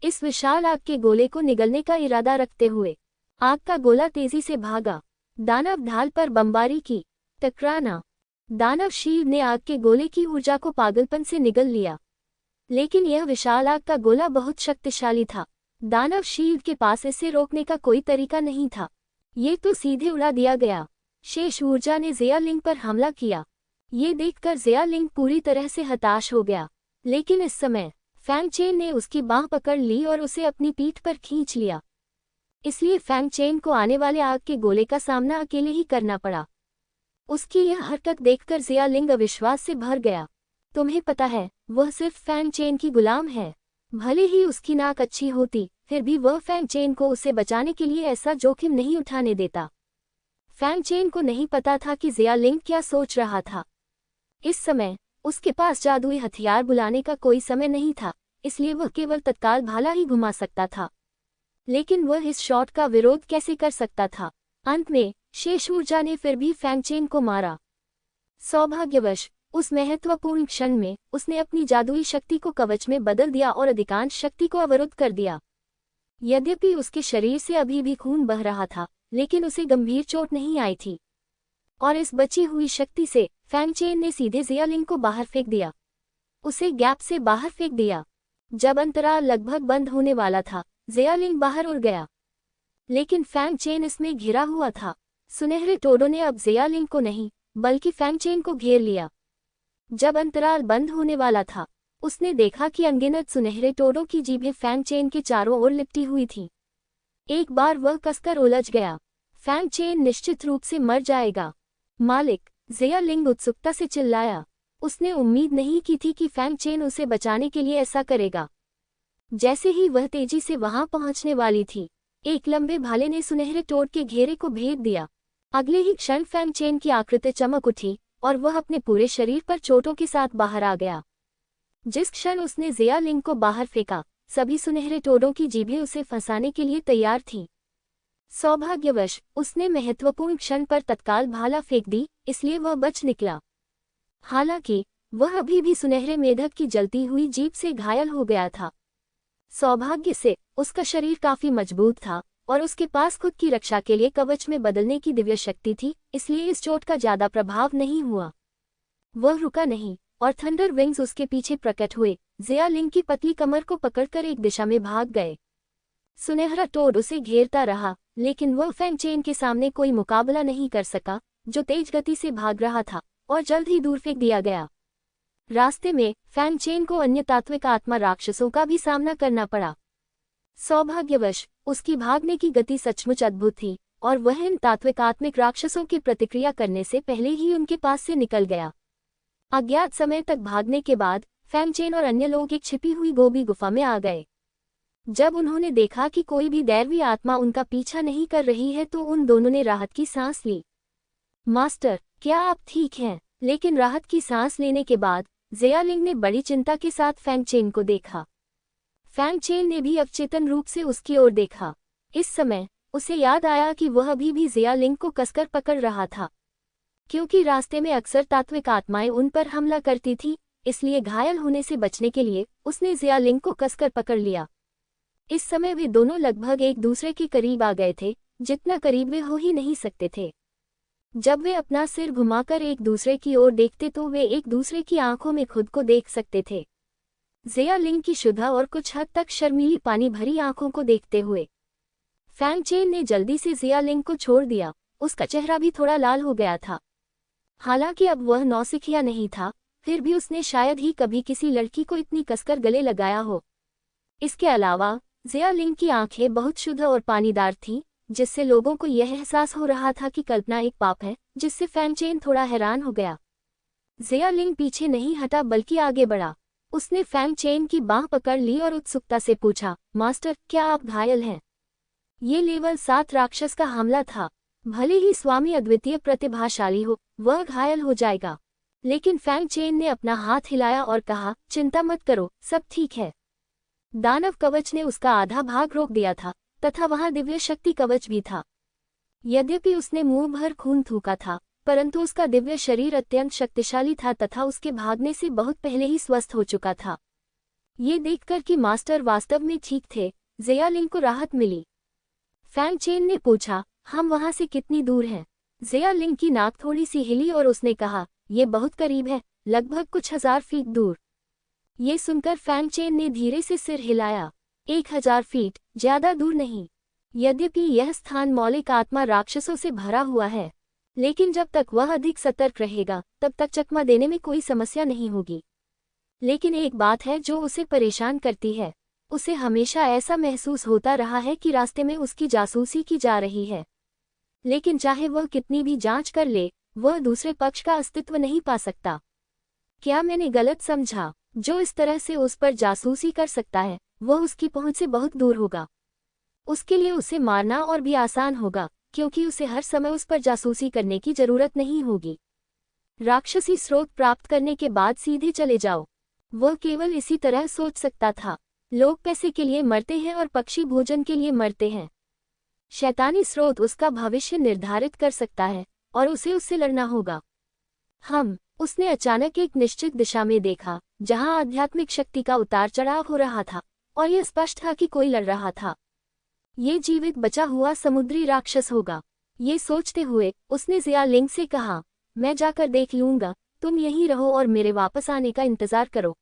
इस विशाल आग के गोले को निगलने का इरादा रखते हुए आग का गोला तेजी से भागा। दानव ढाल पर बमबारी की। टकराना। दानव शील्ड ने आग के गोले की ऊर्जा को पागलपन से निगल लिया, लेकिन यह विशाल आग का गोला बहुत शक्तिशाली था। दानव शील्ड के पास इसे रोकने का कोई तरीका नहीं था। ये तो सीधे उड़ा दिया गया। शेष ऊर्जा ने ज़ियालिंग पर हमला किया। ये देखकर ज़ियालिंग पूरी तरह से हताश हो गया, लेकिन इस समय फैंग चेन ने उसकी बांह पकड़ ली और उसे अपनी पीठ पर खींच लिया। इसलिए फैंग चेन को आने वाले आग के गोले का सामना अकेले ही करना पड़ा। उसकी यह हरकत देखकर जिया लिंग अविश्वास से भर गया। तुम्हें पता है, वह सिर्फ फैंग चेन की गुलाम है। भले ही उसकी नाक अच्छी होती, फिर भी वह फैंग चेन को उसे बचाने के लिए ऐसा जोखिम नहीं उठाने देता। फैंग चेन को नहीं पता था कि जिया लिंग क्या सोच रहा था। इस समय उसके पास जादुई हथियार बुलाने का कोई समय नहीं था, इसलिए वह केवल तत्काल भाला ही घुमा सकता था। लेकिन वह इस शॉट का विरोध कैसे कर सकता था। अंत में शेष ऊर्जा ने फिर भी फैंग चेन को मारा। सौभाग्यवश उस महत्वपूर्ण क्षण में उसने अपनी जादुई शक्ति को कवच में बदल दिया और अधिकांश शक्ति को अवरुद्ध कर दिया। यद्यपि उसके शरीर से अभी भी खून बह रहा था, लेकिन उसे गंभीर चोट नहीं आई थी, और इस बची हुई शक्ति से फैंग चेन ने सीधे जिया लिंग को बाहर फेंक दिया। उसे गैप से बाहर फेंक दिया। जब अंतराल लगभग बंद होने वाला था, जिया लिंग बाहर उड़ गया, लेकिन फैंग चेन इसमें घिरा हुआ था। सुनहरे टोडों ने अब जिया लिंग को नहीं, बल्कि फैंग चेन को घेर लिया। जब अंतराल बंद होने वाला था, उसने देखा कि अनगिनत सुनहरे टोडों की जीभें फैंग चेन के चारों ओर लिपटी हुई थीं। एक बार वह कसकर उलझ गया। फैंग चेन निश्चित रूप से मर जाएगा। मालिक, जिया लिंग उत्सुकता से चिल्लाया। उसने उम्मीद नहीं की थी कि फैंग चेन उसे बचाने के लिए ऐसा करेगा। जैसे ही वह तेजी से वहां पहुंचने वाली थी, एक लंबे भाले ने सुनहरे टोड के घेरे को भेद दिया। अगले ही क्षण फैंग चेन की आकृति चमक उठी और वह अपने पूरे शरीर पर चोटों के साथ बाहर आ गया। जिस क्षण उसने जिया लिंग को बाहर फेंका, सभी सुनहरे टोडों की जीभें उसे फंसाने के लिए तैयार थीं। सौभाग्यवश उसने महत्वपूर्ण क्षण पर तत्काल भाला फेंक दी, इसलिए वह बच निकला। हालांकि वह अभी भी सुनहरे मेढक की जलती हुई जीभ से घायल हो गया था। सौभाग्य से उसका शरीर काफी मजबूत था और उसके पास खुद की रक्षा के लिए कवच में बदलने की दिव्य शक्ति थी, इसलिए इस चोट का ज्यादा प्रभाव नहीं हुआ। वह रुका नहीं और थंडर विंग्स उसके पीछे प्रकट हुए, जिया लिंग की पतली कमर को पकड़कर एक दिशा में भाग गए। सुनहरा टोड उसे घेरता रहा, लेकिन वह फैंग चेन के सामने कोई मुकाबला नहीं कर सका, जो तेज गति से भाग रहा था, और जल्द ही दूर फेंक दिया गया। रास्ते में फैंग चेन को अन्य तात्विक आत्मा राक्षसों का भी सामना करना पड़ा। सौभाग्यवश उसकी भागने की गति सचमुच अद्भुत थी और वह इन तात्विक आत्मिक राक्षसों की प्रतिक्रिया करने से पहले ही उनके पास से निकल गया। अज्ञात समय तक भागने के बाद फैंग चेन और अन्य लोग एक छिपी हुई गोभी गुफा में आ गए। जब उन्होंने देखा कि कोई भी दैवी आत्मा उनका पीछा नहीं कर रही है, तो उन दोनों ने राहत की सांस ली। मास्टर, क्या आप ठीक हैं? लेकिन राहत की सांस लेने के बाद जिया लिंग ने बड़ी चिंता के साथ फैंग चेन को देखा। फैंग चेन ने भी अवचेतन रूप से उसकी ओर देखा। इस समय उसे याद आया कि वह अभी भी जिया लिंग को कसकर पकड़ रहा था। क्योंकि रास्ते में अक्सर तात्विक आत्माएं उन पर हमला करती थी, इसलिए घायल होने से बचने के लिए उसने जिया लिंग को कसकर पकड़ लिया। इस समय वे दोनों लगभग एक दूसरे के करीब आ गए थे, जितना करीब वे हो ही नहीं सकते थे। जब वे अपना सिर घुमाकर एक दूसरे की ओर देखते तो वे एक दूसरे की आंखों में खुद को देख सकते थे। जिया लिंग की शुद्ध और कुछ हद तक शर्मीली पानी भरी आंखों को देखते हुए फैंग चेन ने जल्दी से जिया लिंग को छोड़ दिया। उसका चेहरा भी थोड़ा लाल हो गया था। हालांकि अब वह नौसिखिया नहीं था, फिर भी उसने शायद ही कभी किसी लड़की को इतनी कसकर गले लगाया हो। इसके अलावा जिया लिंग की आंखें बहुत शुद्ध और पानीदार थीं, जिससे लोगों को यह एहसास हो रहा था कि कल्पना एक पाप है, जिससे फैंग चेन थोड़ा हैरान हो गया। जिया लिंग पीछे नहीं हटा बल्कि आगे बढ़ा। उसने फैंग चेन की बांह पकड़ ली और उत्सुकता से पूछा, मास्टर, क्या आप घायल हैं? ये लेवल 7 राक्षस का हमला था। भले ही स्वामी अद्वितीय प्रतिभाशाली हो, वह घायल हो जाएगा। लेकिन फैंग चेन ने अपना हाथ हिलाया और कहा, चिंता मत करो, सब ठीक है। दानव कवच ने उसका आधा भाग रोक दिया था तथा वहां दिव्य शक्ति कवच भी था। यद्यपि उसने मुंह भर खून थूका था, परंतु उसका दिव्य शरीर अत्यंत शक्तिशाली था तथा उसके भागने से बहुत पहले ही स्वस्थ हो चुका था। ये देखकर कि मास्टर वास्तव में ठीक थे, जिया लिंग को राहत मिली। फैंग चेन ने पूछा, हम वहां से कितनी दूर हैं? जिया लिंग की नाक थोड़ी सी हिली और उसने कहा, ये बहुत करीब है, लगभग कुछ 1000 फीट दूर। ये सुनकर फैंग चेन ने धीरे से सिर हिलाया। 1000 फीट, ज्यादा दूर नहीं। यद्यपि यह स्थान मौलिक आत्मा राक्षसों से भरा हुआ है, लेकिन जब तक वह अधिक सतर्क रहेगा तब तक चकमा देने में कोई समस्या नहीं होगी। लेकिन एक बात है जो उसे परेशान करती है। उसे हमेशा ऐसा महसूस होता रहा है कि रास्ते में उसकी जासूसी की जा रही है, लेकिन चाहे वह कितनी भी जांच कर ले, वह दूसरे पक्ष का अस्तित्व नहीं पा सकता। क्या मैंने गलत समझा? जो इस तरह से उस पर जासूसी कर सकता है, वह उसकी पहुंच से बहुत दूर होगा। उसके लिए उसे मारना और भी आसान होगा, क्योंकि उसे हर समय उस पर जासूसी करने की जरूरत नहीं होगी। राक्षसी स्रोत प्राप्त करने के बाद सीधे चले जाओ। वह केवल इसी तरह सोच सकता था। लोग पैसे के लिए मरते हैं और पक्षी भोजन के लिए मरते हैं। शैतानी स्रोत उसका भविष्य निर्धारित कर सकता है और उसे उससे लड़ना होगा। उसने अचानक एक निश्चित दिशा में देखा, जहां आध्यात्मिक शक्ति का उतार चढ़ाव हो रहा था, और यह स्पष्ट था कि कोई लड़ रहा था। ये जीवित बचा हुआ समुद्री राक्षस होगा। ये सोचते हुए उसने ज़िया लिंग से कहा, मैं जाकर देख लूंगा, तुम यहीं रहो और मेरे वापस आने का इंतजार करो।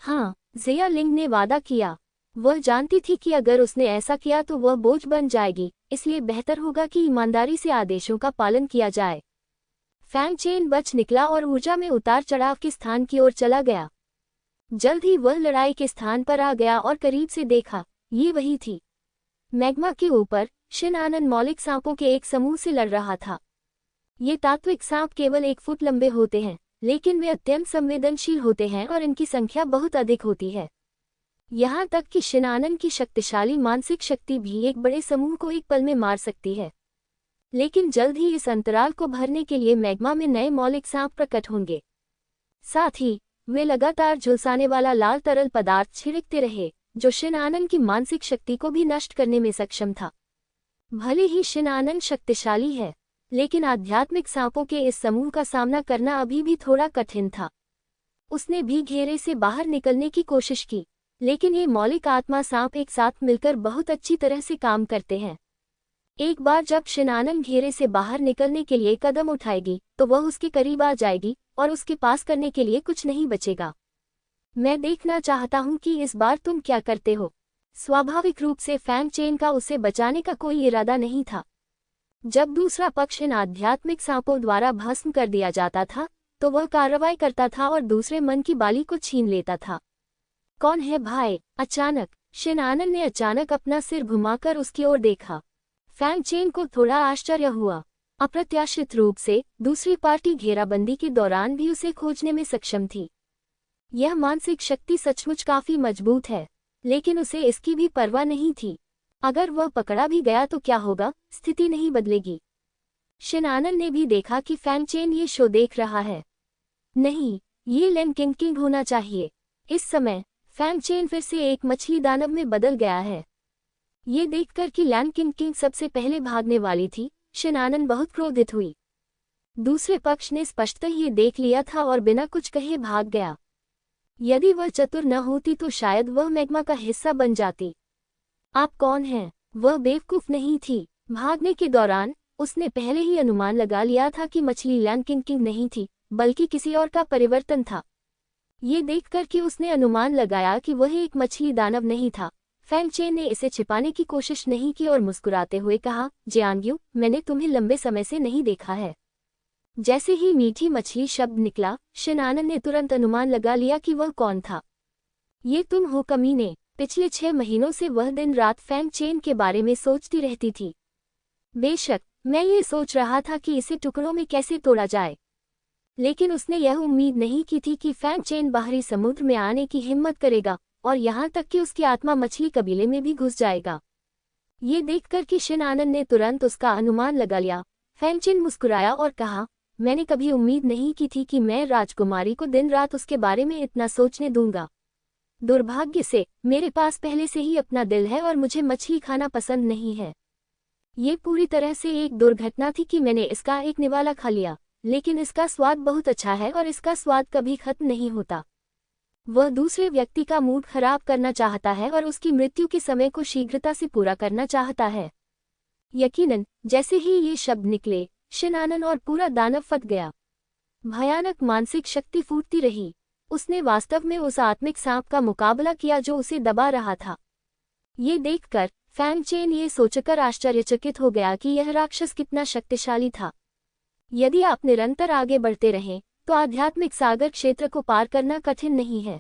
हाँ, ज़िया लिंग ने वादा किया। वह जानती थी कि अगर उसने ऐसा किया तो वह बोझ बन जाएगी, इसलिए बेहतर होगा कि ईमानदारी से आदेशों का पालन किया जाए। फैंग चेन बच निकला और ऊर्जा में उतार चढ़ाव के स्थान की ओर चला गया। जल्द ही वह लड़ाई के स्थान पर आ गया और करीब से देखा, ये वही थी। मैग्मा के ऊपर शिन आनन मौलिक सांपों के एक समूह से लड़ रहा था। ये तात्विक सांप केवल 1 फुट लंबे होते हैं, लेकिन वे अत्यंत संवेदनशील होते हैं और इनकी संख्या बहुत अधिक होती है। यहाँ तक कि शिन आनन की शक्तिशाली मानसिक शक्ति भी एक बड़े समूह को एक पल में मार सकती है। लेकिन जल्द ही इस अंतराल को भरने के लिए मैग्मा में नए मौलिक सांप प्रकट होंगे। साथ ही वे लगातार झुलसाने वाला लाल तरल पदार्थ छिड़कते रहे, जो शिन आनन की मानसिक शक्ति को भी नष्ट करने में सक्षम था। भले ही शिन आनन शक्तिशाली है, लेकिन आध्यात्मिक सांपों के इस समूह का सामना करना अभी भी थोड़ा कठिन था। उसने भी घेरे से बाहर निकलने की कोशिश की, लेकिन ये मौलिक आत्मा सांप एक साथ मिलकर बहुत अच्छी तरह से काम करते हैं। एक बार जब शिन आनन घेरे से बाहर निकलने के लिए कदम उठाएगी, तो वह उसके करीब आ जाएगी और उसके पास करने के लिए कुछ नहीं बचेगा। मैं देखना चाहता हूं कि इस बार तुम क्या करते हो। स्वाभाविक रूप से फैंग चेन का उसे बचाने का कोई इरादा नहीं था। जब दूसरा पक्ष इन आध्यात्मिक सांपों द्वारा भस्म कर दिया जाता था, तो वह कार्रवाई करता था और दूसरे मन की बाली को छीन लेता था। कौन है भाई? अचानक शिन आनन ने अचानक अपना सिर घुमाकर उसकी ओर देखा। फैंग चेन को थोड़ा आश्चर्य हुआ। अप्रत्याशित रूप से दूसरी पार्टी घेराबंदी के दौरान भी उसे खोजने में सक्षम थी। यह मानसिक शक्ति सचमुच काफी मजबूत है, लेकिन उसे इसकी भी परवाह नहीं थी। अगर वह पकड़ा भी गया तो क्या होगा, स्थिति नहीं बदलेगी। शिन आनन ने भी देखा कि फैंग चेन ये शो देख रहा है। नहीं, ये लैन किंग होना चाहिए। इस समय फैंग चेन फिर से एक मछली दानव में बदल गया है। ये देखकर कि लैन किंग सबसे पहले भागने वाली थी, शिन आनन बहुत क्रोधित हुई। दूसरे पक्ष ने स्पष्टतः ये देख लिया था और बिना कुछ कहे भाग गया। यदि वह चतुर न होती तो शायद वह मैग्मा का हिस्सा बन जाती। आप कौन हैं? वह बेवकूफ नहीं थी। भागने के दौरान उसने पहले ही अनुमान लगा लिया था कि मछली लैन किंग नहीं थी, बल्कि किसी और का परिवर्तन था। ये देखकर कि उसने अनुमान लगाया कि वह एक मछली दानव नहीं था, फैंग चेन ने इसे छिपाने की कोशिश नहीं की और मुस्कुराते हुए कहा, जियांग्यू, मैंने तुम्हें लंबे समय से नहीं देखा है। जैसे ही मीठी मछली शब्द निकला, शिन आनन ने तुरंत अनुमान लगा लिया कि वह कौन था। ये तुम हो कमीने। पिछले 6 महीनों से वह दिन रात फैंग चेन के बारे में सोचती रहती थी। बेशक मैं ये सोच रहा था कि इसे टुकड़ों में कैसे तोड़ा जाए, लेकिन उसने यह उम्मीद नहीं की थी कि फैंग चेन बाहरी समुद्र में आने की हिम्मत करेगा और यहाँ तक कि उसकी आत्मा मछली कबीले में भी घुस जाएगा। ये देखकर कि शिन आनन ने तुरंत उसका अनुमान लगा लिया, फैंग चेन मुस्कुराया और कहा, मैंने कभी उम्मीद नहीं की थी कि मैं राजकुमारी को दिन रात उसके बारे में इतना सोचने दूंगा। दुर्भाग्य से मेरे पास पहले से ही अपना दिल है और मुझे मछली खाना पसंद नहीं है। ये पूरी तरह से एक दुर्घटना थी कि मैंने इसका एक निवाला खा लिया, लेकिन इसका स्वाद बहुत अच्छा है और इसका स्वाद कभी खत्म नहीं होता। वह दूसरे व्यक्ति का मूड खराब करना चाहता है और उसकी मृत्यु के समय को शीघ्रता से पूरा करना चाहता है। यकीनन जैसे ही ये शब्द निकले, शिन आनन और पूरा दानव फट गया। भयानक मानसिक शक्ति फूटती रही। उसने वास्तव में उस आत्मिक सांप का मुकाबला किया जो उसे दबा रहा था। ये देखकर फैंग चेन ये सोचकर आश्चर्यचकित हो गया कि यह राक्षस कितना शक्तिशाली था। यदि आप निरंतर आगे बढ़ते रहें तो आध्यात्मिक सागर क्षेत्र को पार करना कठिन नहीं है।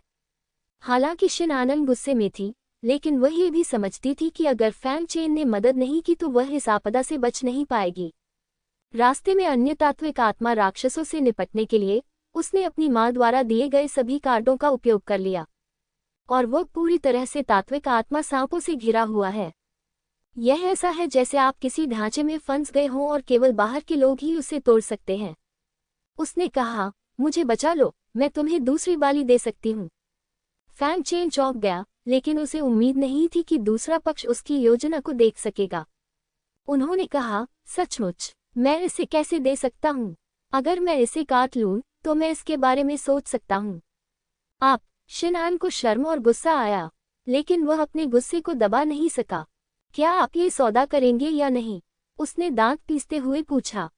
हालांकि शिन आनन गुस्से में थी, लेकिन वह ये भी समझती थी कि अगर फैंग चेन ने मदद नहीं की तो वह इस आपदा से बच नहीं पाएगी। रास्ते में अन्य तात्विक आत्मा राक्षसों से निपटने के लिए उसने अपनी माँ द्वारा दिए गए सभी कार्डों का उपयोग कर लिया, और वह पूरी तरह से तात्विक आत्मा सांपों से घिरा हुआ है। यह ऐसा है जैसे आप किसी ढांचे में फंस गए हों और केवल बाहर के लोग ही उसे तोड़ सकते हैं। उसने कहा, मुझे बचा लो, मैं तुम्हें दूसरी बाली दे सकती हूँ। फैंग चेन चौंक गया, लेकिन उसे उम्मीद नहीं थी कि दूसरा पक्ष उसकी योजना को देख सकेगा। उन्होंने कहा, सचमुच, मैं इसे कैसे दे सकता हूँ? अगर मैं इसे काट लूँ तो मैं इसके बारे में सोच सकता हूँ। आप शिनआन को शर्म और गुस्सा आया, लेकिन वह अपने गुस्से को दबा नहीं सका। क्या आप ये सौदा करेंगे या नहीं? उसने दांत पीसते हुए पूछा।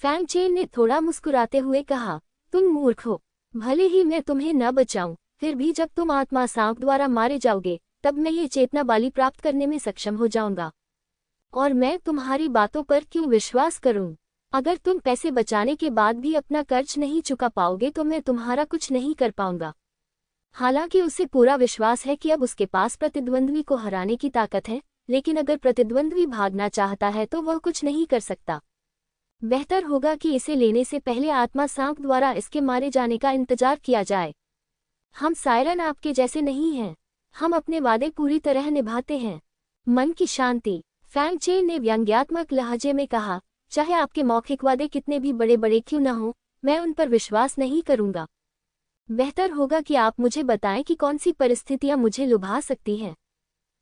फैंग चेन ने थोड़ा मुस्कुराते हुए कहा, तुम मूर्ख हो। भले ही मैं तुम्हें न बचाऊं, फिर भी जब तुम आत्मा सांप द्वारा मारे जाओगे तब मैं ये चेतना बाली प्राप्त करने में सक्षम हो जाऊंगा। और मैं तुम्हारी बातों पर क्यों विश्वास करूं? अगर तुम पैसे बचाने के बाद भी अपना कर्ज नहीं चुका पाओगे तो मैं तुम्हारा कुछ नहीं कर पाऊंगा। हालांकि उसे पूरा विश्वास है कि अब उसके पास प्रतिद्वंद्वी को हराने की ताकत है, लेकिन अगर प्रतिद्वंद्वी भागना चाहता है तो वह कुछ नहीं कर सकता। बेहतर होगा कि इसे लेने से पहले आत्मा सांप द्वारा इसके मारे जाने का इंतजार किया जाए। हम सायरन आपके जैसे नहीं हैं। हम अपने वादे पूरी तरह निभाते हैं। मन की शांति। फैंग चेन ने व्यंग्यात्मक लहजे में कहा, चाहे आपके मौखिक वादे कितने भी बड़े बड़े क्यों न हों, मैं उन पर विश्वास नहीं करूंगा। बेहतर होगा कि आप मुझे बताएं कि कौन सी परिस्थितियां मुझे लुभा सकती हैं।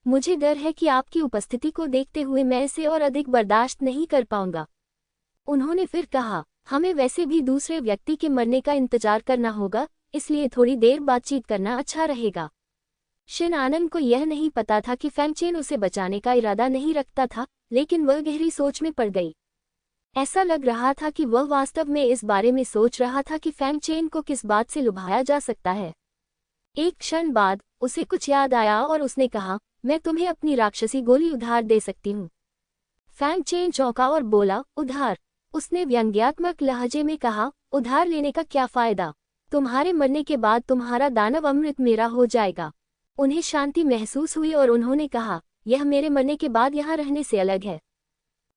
मुझे डर है कि आपकी उपस्थिति को देखते हुए मैं इसे और अधिक बर्दाश्त नहीं कर पाऊंगा। उन्होंने फिर कहा, हमें वैसे भी दूसरे व्यक्ति के मरने का इंतजार करना होगा, इसलिए थोड़ी देर बातचीत करना अच्छा रहेगा। शिनआन को यह नहीं पता था कि फैंग चेन उसे बचाने का इरादा नहीं रखता था, लेकिन वह गहरी सोच में पड़ गई। ऐसा लग रहा था कि वह वास्तव में इस बारे में सोच रहा था कि फैंग चेन को किस बात से लुभाया जा सकता है। एक क्षण बाद उसे कुछ याद आया और उसने कहा, मैं तुम्हें अपनी राक्षसी गोली उधार दे सकती हूँ। फैंग चेन चौंका और बोला, उधार? उसने व्यंग्यात्मक लहजे में कहा, उधार लेने का क्या फायदा? तुम्हारे मरने के बाद तुम्हारा दानव अमृत मेरा हो जाएगा। उन्हें शांति महसूस हुई और उन्होंने कहा, यह मेरे मरने के बाद यहाँ रहने से अलग है।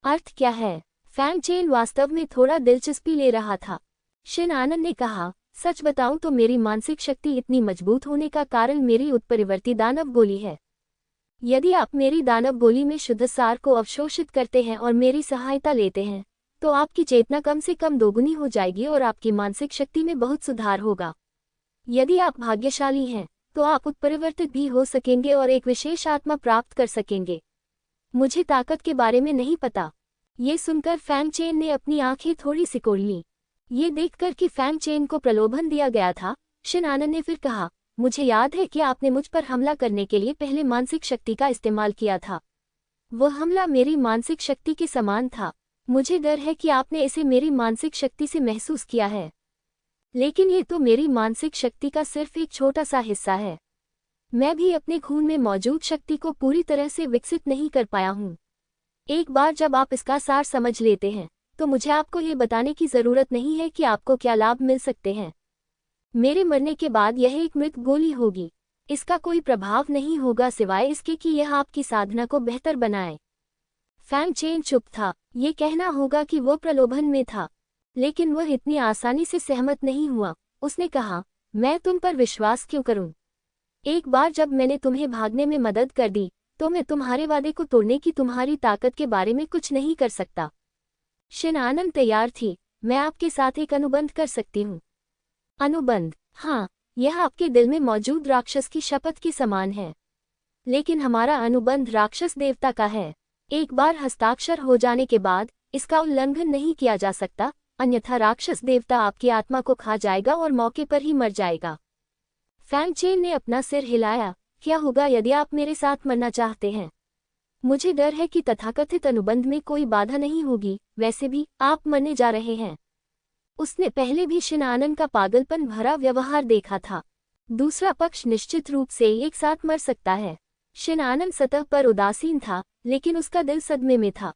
अर्थ क्या है? फैंग चेन वास्तव में थोड़ा दिलचस्पी ले रहा था। शिनआन ने कहा, सच बताऊं तो मेरी मानसिक शक्ति इतनी मजबूत होने का कारण मेरी उत्परिवर्ती दानव गोली है। यदि आप मेरी दानव गोली में शुद्ध सार को अवशोषित करते हैं और मेरी सहायता लेते हैं, तो आपकी चेतना कम से कम दोगुनी हो जाएगी और आपकी मानसिक शक्ति में बहुत सुधार होगा। यदि आप भाग्यशाली हैं, तो आप उत्परिवर्तित भी हो सकेंगे और एक विशेष आत्मा प्राप्त कर सकेंगे। मुझे ताकत के बारे में नहीं पता। ये सुनकर फैंग चेन ने अपनी आंखें थोड़ी सिकोड़ लीं। ये देखकर कि फैंग चेन को प्रलोभन दिया गया था, शिनआन ने फिर कहा, मुझे याद है कि आपने मुझ पर हमला करने के लिए पहले मानसिक शक्ति का इस्तेमाल किया था। वह हमला मेरी मानसिक शक्ति के समान था। मुझे डर है कि आपने इसे मेरी मानसिक शक्ति से महसूस किया है। लेकिन ये तो मेरी मानसिक शक्ति का सिर्फ एक छोटा सा हिस्सा है। मैं भी अपने खून में मौजूद शक्ति को पूरी तरह से विकसित नहीं कर पाया हूँ। एक बार जब आप इसका सार समझ लेते हैं, तो मुझे आपको ये बताने की ज़रूरत नहीं है कि आपको क्या लाभ मिल सकते हैं। मेरे मरने के बाद यह एक मृत गोली होगी। इसका कोई प्रभाव नहीं होगा सिवाय इसके कि यह आपकी साधना को बेहतर बनाए। फैंग चेन चुप था। ये कहना होगा कि वो प्रलोभन में था, लेकिन वह इतनी आसानी से सहमत नहीं हुआ। उसने कहा, मैं तुम पर विश्वास क्यों करूं? एक बार जब मैंने तुम्हें भागने में मदद कर दी, तो मैं तुम्हारे वादे को तोड़ने की तुम्हारी ताकत के बारे में कुछ नहीं कर सकता। शिनआन तैयार थी। मैं आपके साथ एक अनुबंध कर सकती हूँ। अनुबंध? हाँ, यह आपके दिल में मौजूद राक्षस की शपथ के समान है। लेकिन हमारा अनुबंध राक्षस देवता का है। एक बार हस्ताक्षर हो जाने के बाद इसका उल्लंघन नहीं किया जा सकता, अन्यथा राक्षस देवता आपकी आत्मा को खा जाएगा और मौके पर ही मर जाएगा। फैंग चेन ने अपना सिर हिलाया। क्या होगा यदि आप मेरे साथ मरना चाहते हैं? मुझे डर है कि तथाकथित अनुबंध में कोई बाधा नहीं होगी। वैसे भी आप मरने जा रहे हैं। उसने पहले भी शिनआन का पागलपन भरा व्यवहार देखा था। दूसरा पक्ष निश्चित रूप से एक साथ मर सकता है। शिनआन सतह पर उदासीन था, लेकिन उसका दिल सदमे में था।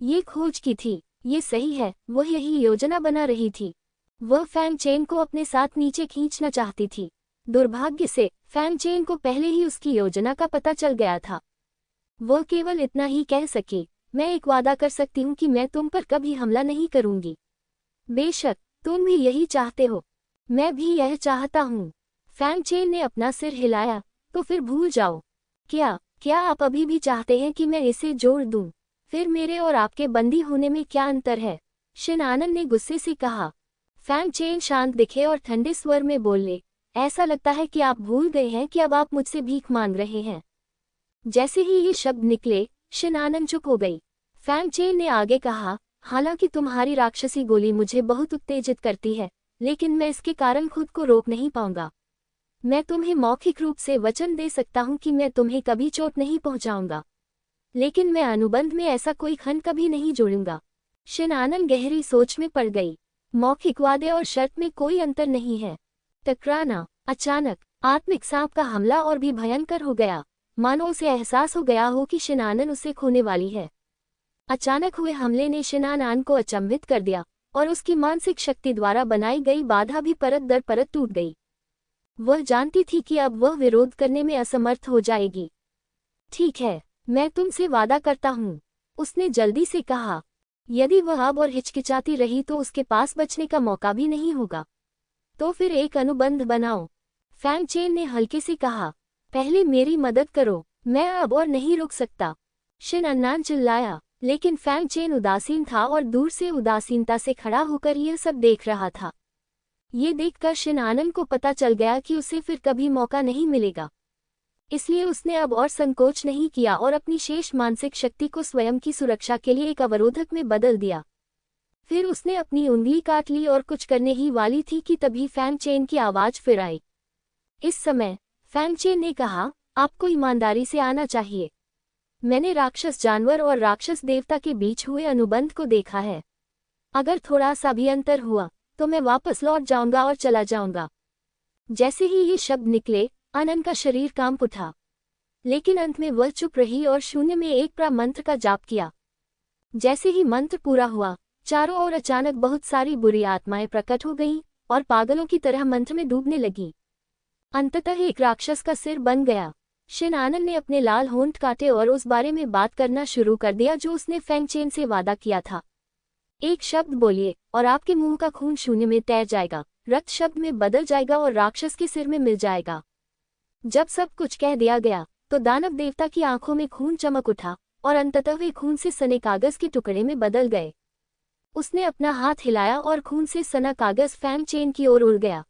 ये खोज की थी। ये सही है, वह यही योजना बना रही थी। वह फैंग चेन को अपने साथ नीचे खींचना चाहती थी। दुर्भाग्य से फैंग चेन को पहले ही उसकी योजना का पता चल गया था। वह केवल इतना ही कह सकी, मैं एक वादा कर सकती हूँ कि मैं तुम पर कभी हमला नहीं करूंगी। बेशक तुम भी यही चाहते हो, मैं भी यह चाहता हूँ। फैंग चेन ने अपना सिर हिलाया, तो फिर भूल जाओ। क्या आप अभी भी चाहते हैं कि मैं इसे जोड़ दूं? फिर मेरे और आपके बंदी होने में क्या अंतर है? शिन आनंद ने गुस्से से कहा। फैंग चेन शांत दिखे और ठंडे स्वर में बोले, ऐसा लगता है कि आप भूल गए हैं कि अब आप मुझसे भीख मांग रहे हैं। जैसे ही ये शब्द निकले, शिन आनंद चुप हो गई। फैंग चेन ने आगे कहा, हालांकि तुम्हारी राक्षसी गोली मुझे बहुत उत्तेजित करती है, लेकिन मैं इसके कारण खुद को रोक नहीं पाऊंगा। मैं तुम्हें मौखिक रूप से वचन दे सकता हूं कि मैं तुम्हें कभी चोट नहीं पहुंचाऊंगा, लेकिन मैं अनुबंध में ऐसा कोई खंड कभी नहीं जोड़ूंगा। शिन आनंद गहरी सोच में पड़ गई। मौखिक वादे और शर्त में कोई अंतर नहीं है। टकराना। अचानक आत्मिक सांप का हमला और भी भयंकर हो गया, मानो उसे एहसास हो गया हो कि शिन आनंद उसे खोने वाली है। अचानक हुए हमले ने शिन आनंद को अचंभित कर दिया और उसकी मानसिक शक्ति द्वारा बनाई गई बाधा भी परत दर परत टूट गई। वह जानती थी कि अब वह विरोध करने में असमर्थ हो जाएगी। ठीक है, मैं तुमसे वादा करता हूँ, उसने जल्दी से कहा। यदि वह अब और हिचकिचाती रही तो उसके पास बचने का मौका भी नहीं होगा। तो फिर एक अनुबंध बनाओ, फैंग चेन ने हल्के से कहा। पहले मेरी मदद करो, मैं अब और नहीं रुक सकता, शिन आनंद चिल्लाया। लेकिन फैंग चेन उदासीन था और दूर से उदासीनता से खड़ा होकर यह सब देख रहा था। ये देखकर शिन आनंद को पता चल गया कि उसे फिर कभी मौका नहीं मिलेगा। इसलिए उसने अब और संकोच नहीं किया और अपनी शेष मानसिक शक्ति को स्वयं की सुरक्षा के लिए एक अवरोधक में बदल दिया। फिर उसने अपनी उंगली काट ली और कुछ करने ही वाली थी कि तभी फैंग चेन की आवाज फिर आई। इस समय फैंग चेन ने कहा, आपको ईमानदारी से आना चाहिए। मैंने राक्षस जानवर और राक्षस देवता के बीच हुए अनुबंध को देखा है। अगर थोड़ा सा भी अंतर हुआ तो मैं वापस लौट जाऊंगा और चला जाऊंगा। जैसे ही ये शब्द निकले, आनंद का शरीर कांप उठा, लेकिन अंत में वह चुप रही और शून्य में एक प्रमंत्र का जाप किया। जैसे ही मंत्र पूरा हुआ, चारों ओर अचानक बहुत सारी बुरी आत्माएं प्रकट हो गईं और पागलों की तरह मंत्र में डूबने लगीं। अंततः एक राक्षस का सिर बन गया। शिन आनंद ने अपने लाल होंठ काटे और उस बारे में बात करना शुरू कर दिया जो उसने फैंग चेन से वादा किया था। एक शब्द बोलिए और आपके मुंह का खून शून्य में तैर जाएगा, रक्त शब्द में बदल जाएगा और राक्षस के सिर में मिल जाएगा। जब सब कुछ कह दिया गया तो दानव देवता की आंखों में खून चमक उठा और अंततः वे खून से सने कागज के टुकड़े में बदल गए। उसने अपना हाथ हिलाया और खून से सना कागज फैंग चेन की ओर उड़ गया।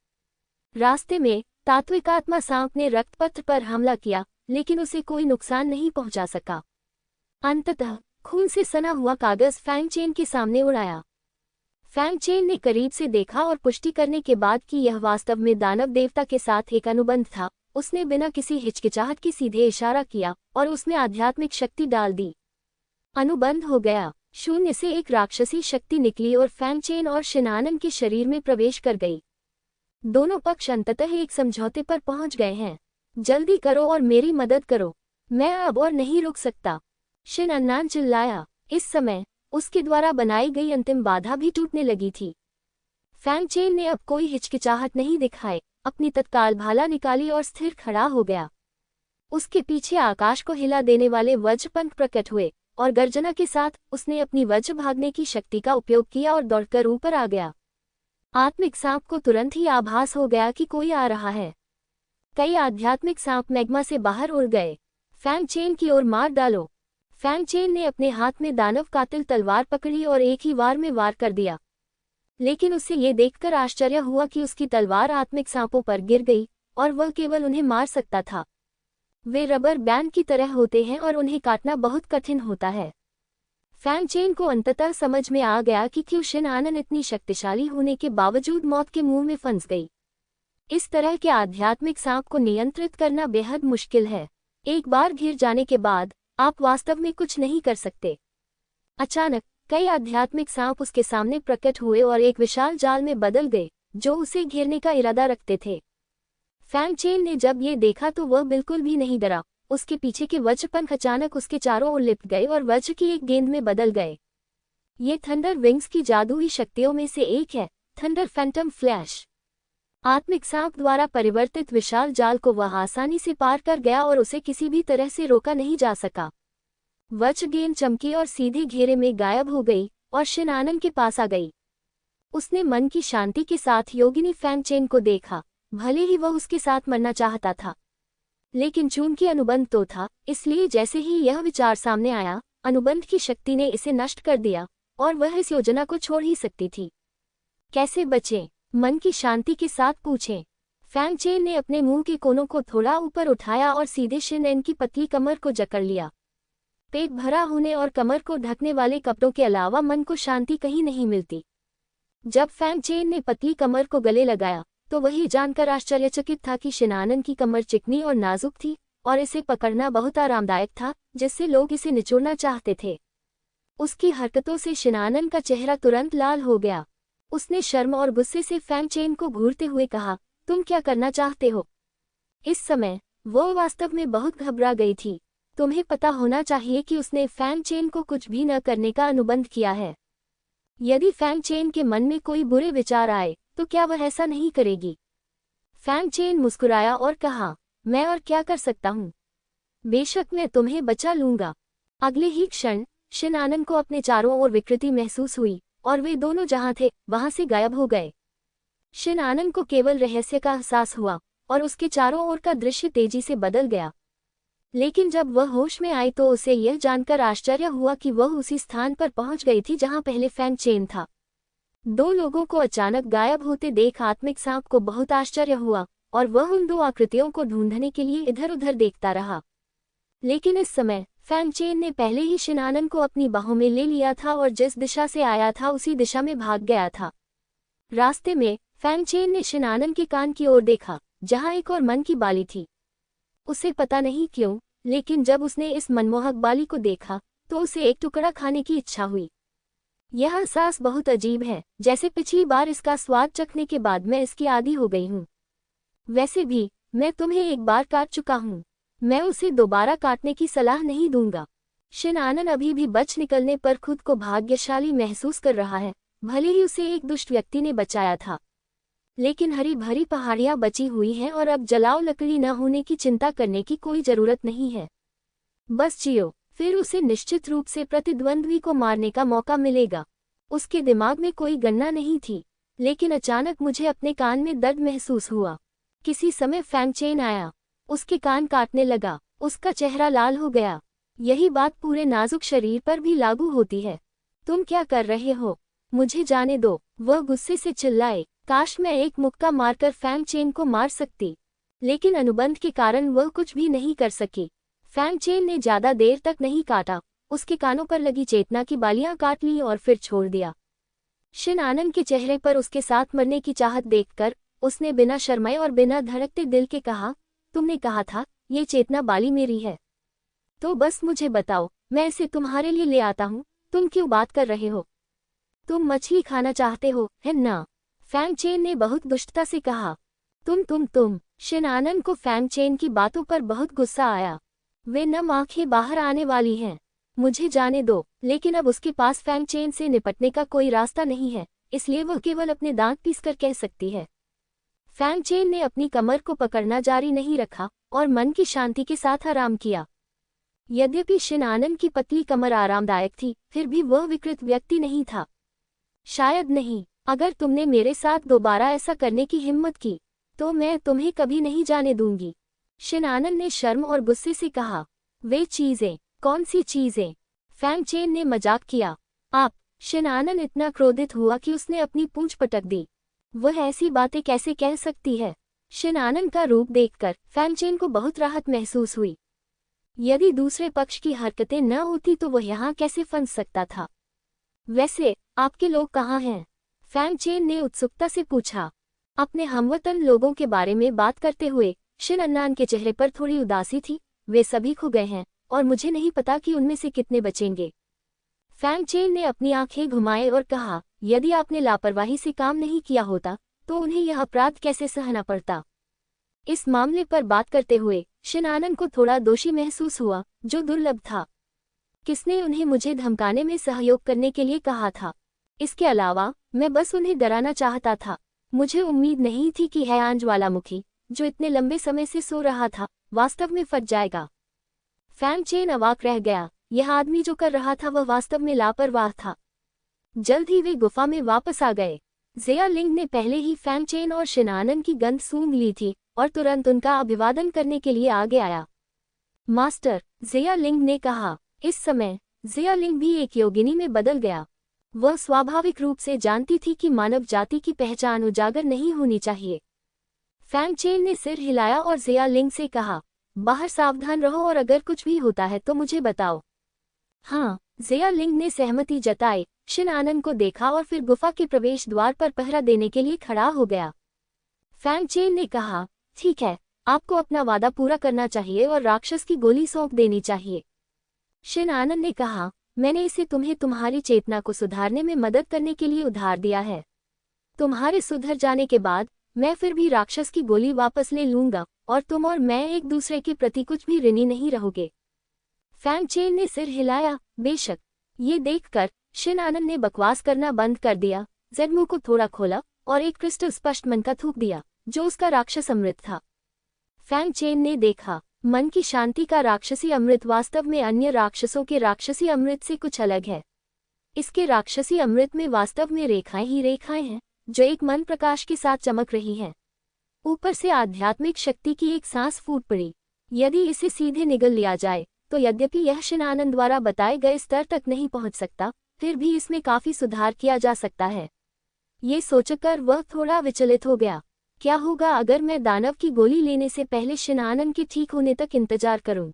रास्ते में तात्विक आत्मा सांप ने रक्तपत्र पर हमला किया, लेकिन उसे कोई नुकसान नहीं पहुंचा सका। अंततः खून से सना हुआ कागज फैंग चेन के सामने उड़ाया। फैंग चेन ने करीब से देखा और पुष्टि करने के बाद कि यह वास्तव में दानव देवता के साथ एक अनुबंध था, उसने बिना किसी हिचकिचाहट के सीधे इशारा किया और उसमें आध्यात्मिक शक्ति डाल दी। अनुबंध हो गया। शून्य से एक राक्षसी शक्ति निकली और फैंग चेन और शिन आनंद के शरीर में प्रवेश कर गई। दोनों पक्ष अंततः एक समझौते पर पहुंच गए हैं। जल्दी करो और मेरी मदद करो, मैं अब और नहीं रुक सकता, शिन आनंद चिल्लाया। इस समय उसके द्वारा बनाई गई अंतिम बाधा भी टूटने लगी थी। फैंग चेन ने अब कोई हिचकिचाहट नहीं दिखाई, अपनी तत्काल भाला निकाली और स्थिर खड़ा हो गया। उसके पीछे आकाश को हिला देने वाले वज्रपंख प्रकट हुए और गर्जना के साथ उसने अपनी वज्र भागने की शक्ति का उपयोग किया और दौड़कर ऊपर आ गया। आत्मिक सांप को तुरंत ही आभास हो गया कि कोई आ रहा है। कई आध्यात्मिक सांप मैग्मा से बाहर उड़ गए। फैंग चेन की ओर मार डालो। फैंग चेन ने अपने हाथ में दानव कातिल तलवार पकड़ी और एक ही वार में वार कर दिया, लेकिन उसे ये देखकर आश्चर्य हुआ कि उसकी तलवार आत्मिक सांपों पर गिर गई और वह केवल उन्हें मार सकता था। वे रबर बैंड की तरह होते हैं और उन्हें काटना बहुत कठिन होता है। फैंग चेन को अंततः समझ में आ गया कि क्यों शिन आनंद इतनी शक्तिशाली होने के बावजूद मौत के मुंह में फंस गई। इस तरह के आध्यात्मिक सांप को नियंत्रित करना बेहद मुश्किल है। एक बार घिर जाने के बाद आप वास्तव में कुछ नहीं कर सकते। अचानक कई आध्यात्मिक सांप उसके सामने प्रकट हुए और एक विशाल जाल में बदल गए जो उसे घेरने का इरादा रखते थे। फैंग चेन ने जब ये देखा तो वह बिल्कुल भी नहीं डरा। उसके पीछे के वज्रपंख अचानक उसके चारों ओर लिपट गए और वज्र की एक गेंद में बदल गए। ये थंडर विंग्स की जादुई शक्तियों में से एक है, थंडर फैंटम फ्लैश। आत्मिक सांप द्वारा परिवर्तित विशाल जाल को वह आसानी से पार कर गया और उसे किसी भी तरह से रोका नहीं जा सका। वज्र गेंद चमकी और सीधे घेरे में गायब हो गई और शिनानन के पास आ गई। उसने मन की शांति के साथ योगिनी फैंग चेन को देखा। भले ही वह उसके साथ मरना चाहता था, लेकिन चूंकि अनुबंध तो था, इसलिए जैसे ही यह विचार सामने आया, अनुबंध की शक्ति ने इसे नष्ट कर दिया और वह इस योजना को छोड़ ही सकती थी। कैसे बचें? मन की शांति के साथ पूछें। फैंग चेन ने अपने मुंह के कोनों को थोड़ा ऊपर उठाया और सीधे शिनएन की पतली कमर को जकड़ लिया। पेट भरा होने और कमर को ढकने वाले कपड़ों के अलावा मन को शांति कहीं नहीं मिलती। जब फैंग चेन ने पतली कमर को गले लगाया तो वही जानकर आश्चर्यचकित था कि शिनानन की कमर चिकनी और नाजुक थी और इसे पकड़ना बहुत आरामदायक था, जिससे लोग इसे निचोड़ना चाहते थे। उसकी हरकतों से शिनानन का चेहरा तुरंत लाल हो गया। उसने शर्म और गुस्से से फैंग चेन को घूरते हुए कहा, तुम क्या करना चाहते हो? इस समय वो वास्तव में बहुत घबरा गई थी। तुम्हें पता होना चाहिए कि उसने फैंग चेन को कुछ भी न करने का अनुबंध किया है। यदि फैंग चेन के मन में कोई बुरे विचार आए तो क्या वह ऐसा नहीं करेगी? फैंग चेन मुस्कुराया और कहा, मैं और क्या कर सकता हूँ? बेशक मैं तुम्हें बचा लूंगा। अगले ही क्षण शिनानन को अपने चारों ओर विकृति महसूस हुई और वे दोनों जहां थे वहां से गायब हो गए। शिनानन को केवल रहस्य का एहसास हुआ और उसके चारों ओर का दृश्य तेजी से बदल गया। लेकिन जब वह होश में आई तो उसे यह जानकर आश्चर्य हुआ कि वह उसी स्थान पर पहुंच गई थी जहां पहले फैंग चेन था। दो लोगों को अचानक गायब होते देख आत्मिक सांप को बहुत आश्चर्य हुआ और वह उन दो आकृतियों को ढूंढने के लिए इधर उधर देखता रहा। लेकिन इस समय फैंग चेन ने पहले ही शिनानन को अपनी बाहों में ले लिया था और जिस दिशा से आया था उसी दिशा में भाग गया था। रास्ते में फैंग चेन ने शिनानन के कान की ओर देखा, जहां एक और मन की बाली थी। उसे पता नहीं क्यों, लेकिन जब उसने इस मनमोहक बाली को देखा तो उसे एक टुकड़ा खाने की इच्छा हुई। यह एहसास बहुत अजीब है, जैसे पिछली बार इसका स्वाद चखने के बाद मैं इसकी आदी हो गई हूँ। वैसे भी मैं तुम्हें एक बार काट चुका हूँ, मैं उसे दोबारा काटने की सलाह नहीं दूंगा। शिनानन अभी भी बच निकलने पर खुद को भाग्यशाली महसूस कर रहा है। भले ही उसे एक दुष्ट व्यक्ति ने बचाया था, लेकिन हरी भरी पहाड़ियां बची हुई हैं और अब जलाओ लकड़ी न होने की चिंता करने की कोई जरूरत नहीं है। बस जियो, फिर उसे निश्चित रूप से प्रतिद्वंद्वी को मारने का मौका मिलेगा। उसके दिमाग में कोई गणना नहीं थी, लेकिन अचानक मुझे अपने कान में दर्द महसूस हुआ। किसी समय फैंग चेन आया, उसके कान काटने लगा, उसका चेहरा लाल हो गया। यही बात पूरे नाजुक शरीर पर भी लागू होती है। तुम क्या कर रहे हो? मुझे जाने दो, वह गुस्से से चिल्लाए। काश मैं एक मुक्का मारकर फैंग चेन को मार सकती, लेकिन अनुबंध के कारण वह कुछ भी नहीं कर सकी। फैंग चेन ने ज्यादा देर तक नहीं काटा, उसके कानों पर लगी चेतना की बालियां काट ली और फिर छोड़ दिया। शिनानन के चेहरे पर उसके साथ मरने की चाहत देखकर उसने बिना शर्माए और बिना धड़कते दिल के कहा, तुमने कहा था ये चेतना बाली मेरी है, तो बस मुझे बताओ, मैं इसे तुम्हारे लिए ले आता हूँ। तुम क्यों बात कर रहे हो? तुम मछली खाना चाहते हो, है ना? फैंग चेन ने बहुत दुष्टता से कहा। तुम। शिनानन को फैंग चेन की बातों पर बहुत गुस्सा आया। वे नम आंखें बाहर आने वाली हैं। मुझे जाने दो, लेकिन अब उसके पास फैंग चेन से निपटने का कोई रास्ता नहीं है, इसलिए वह केवल अपने दांत पीसकर कह सकती है। फैंग चेन ने अपनी कमर को पकड़ना जारी नहीं रखा और मन की शांति के साथ आराम किया। यद्यपि शिनानन की पतली कमर आरामदायक थी, फिर भी वह विकृत व्यक्ति नहीं था। शायद नहीं, अगर तुमने मेरे साथ दोबारा ऐसा करने की हिम्मत की तो मैं तुम्हें कभी नहीं जाने दूंगी। शिनानन ने शर्म और गुस्से से कहा। वे चीजें? कौन सी चीजें? फैंग चेन ने मजाक किया। आप? शिनानन इतना क्रोधित हुआ कि उसने अपनी पूंछ पटक दी। वह ऐसी बातें कैसे कह सकती है? शिनानन का रूप देखकर फैंग चेन को बहुत राहत महसूस हुई। यदि दूसरे पक्ष की हरकतें न होती तो वह यहाँ कैसे फंस सकता था? वैसे आपके लोग कहाँ हैं? फैंग चेन ने उत्सुकता से पूछा। अपने हमवतन लोगों के बारे में बात करते हुए शिनानन के चेहरे पर थोड़ी उदासी थी। वे सभी खो गए हैं और मुझे नहीं पता कि उनमें से कितने बचेंगे। फैंग चेन ने अपनी आंखें घुमाए और कहा, यदि आपने लापरवाही से काम नहीं किया होता तो उन्हें यह अपराध कैसे सहना पड़ता? इस मामले पर बात करते हुए शिनानन को थोड़ा दोषी महसूस हुआ, जो दुर्लभ था। किसने उन्हें मुझे धमकाने में सहयोग करने के लिए कहा था? इसके अलावा मैं बस उन्हें डराना चाहता था। मुझे उम्मीद नहीं थी कि हैयांज वाला मुखी, जो इतने लंबे समय से सो रहा था, वास्तव में फट जाएगा। फैंग चेन अवाक रह गया। यह आदमी जो कर रहा था वह वास्तव में लापरवाह था। जल्द ही वे गुफा में वापस आ गए। ज़िया लिंग ने पहले ही फैंग चेन और शिनानन की गंध सूंघ ली थी और तुरंत उनका अभिवादन करने के लिए आगे आया। मास्टर, ज़िया लिंग ने कहा। इस समय ज़िया लिंग भी एक योगिनी में बदल गया। वह स्वाभाविक रूप से जानती थी कि मानव जाति की पहचान उजागर नहीं होनी चाहिए। फैंग चेन ने सिर हिलाया और ज़िया लिंग से कहा, बाहर सावधान रहो और अगर कुछ भी होता है तो मुझे बताओ। हाँ, ज़िया लिंग ने सहमति जताई। शिनानन को देखा और फिर गुफा के प्रवेश द्वार पर पहरा देने के लिए खड़ा हो गया। फैंग चेन ने कहा, ठीक है, आपको अपना वादा पूरा करना चाहिए और राक्षस की गोली सौंप देनी चाहिए। शिनानन ने कहा, मैंने इसे तुम्हें तुम्हारी चेतना को सुधारने में मदद करने के लिए उधार दिया है। तुम्हारे सुधर जाने के बाद मैं फिर भी राक्षस की गोली वापस ले लूंगा और तुम और मैं एक दूसरे के प्रति कुछ भी ऋणी नहीं रहोगे। फैंग चेन ने सिर हिलाया, बेशक। ये देखकर शिनानन ने बकवास करना बंद कर दिया, ज़ेड को थोड़ा खोला और एक क्रिस्टल स्पष्ट मन का थूक दिया, जो उसका राक्षस अमृत था। फैंग चेन ने देखा, मन की शांति का राक्षसी अमृत वास्तव में अन्य राक्षसों के राक्षसी अमृत से कुछ अलग है। इसके राक्षसी अमृत में वास्तव में रेखाएं ही रेखाएं हैं, जो एक मन प्रकाश के साथ चमक रही हैं। ऊपर से आध्यात्मिक शक्ति की एक सांस फूट पड़ी। यदि इसे सीधे निगल लिया जाए तो यद्यपि यह शिनानन द्वारा बताए गए स्तर तक नहीं पहुंच सकता, फिर भी इसमें काफी सुधार किया जा सकता है। ये सोचकर वह थोड़ा विचलित हो गया। क्या होगा अगर मैं दानव की गोली लेने से पहले शिनानन के ठीक होने तक इंतजार करूं?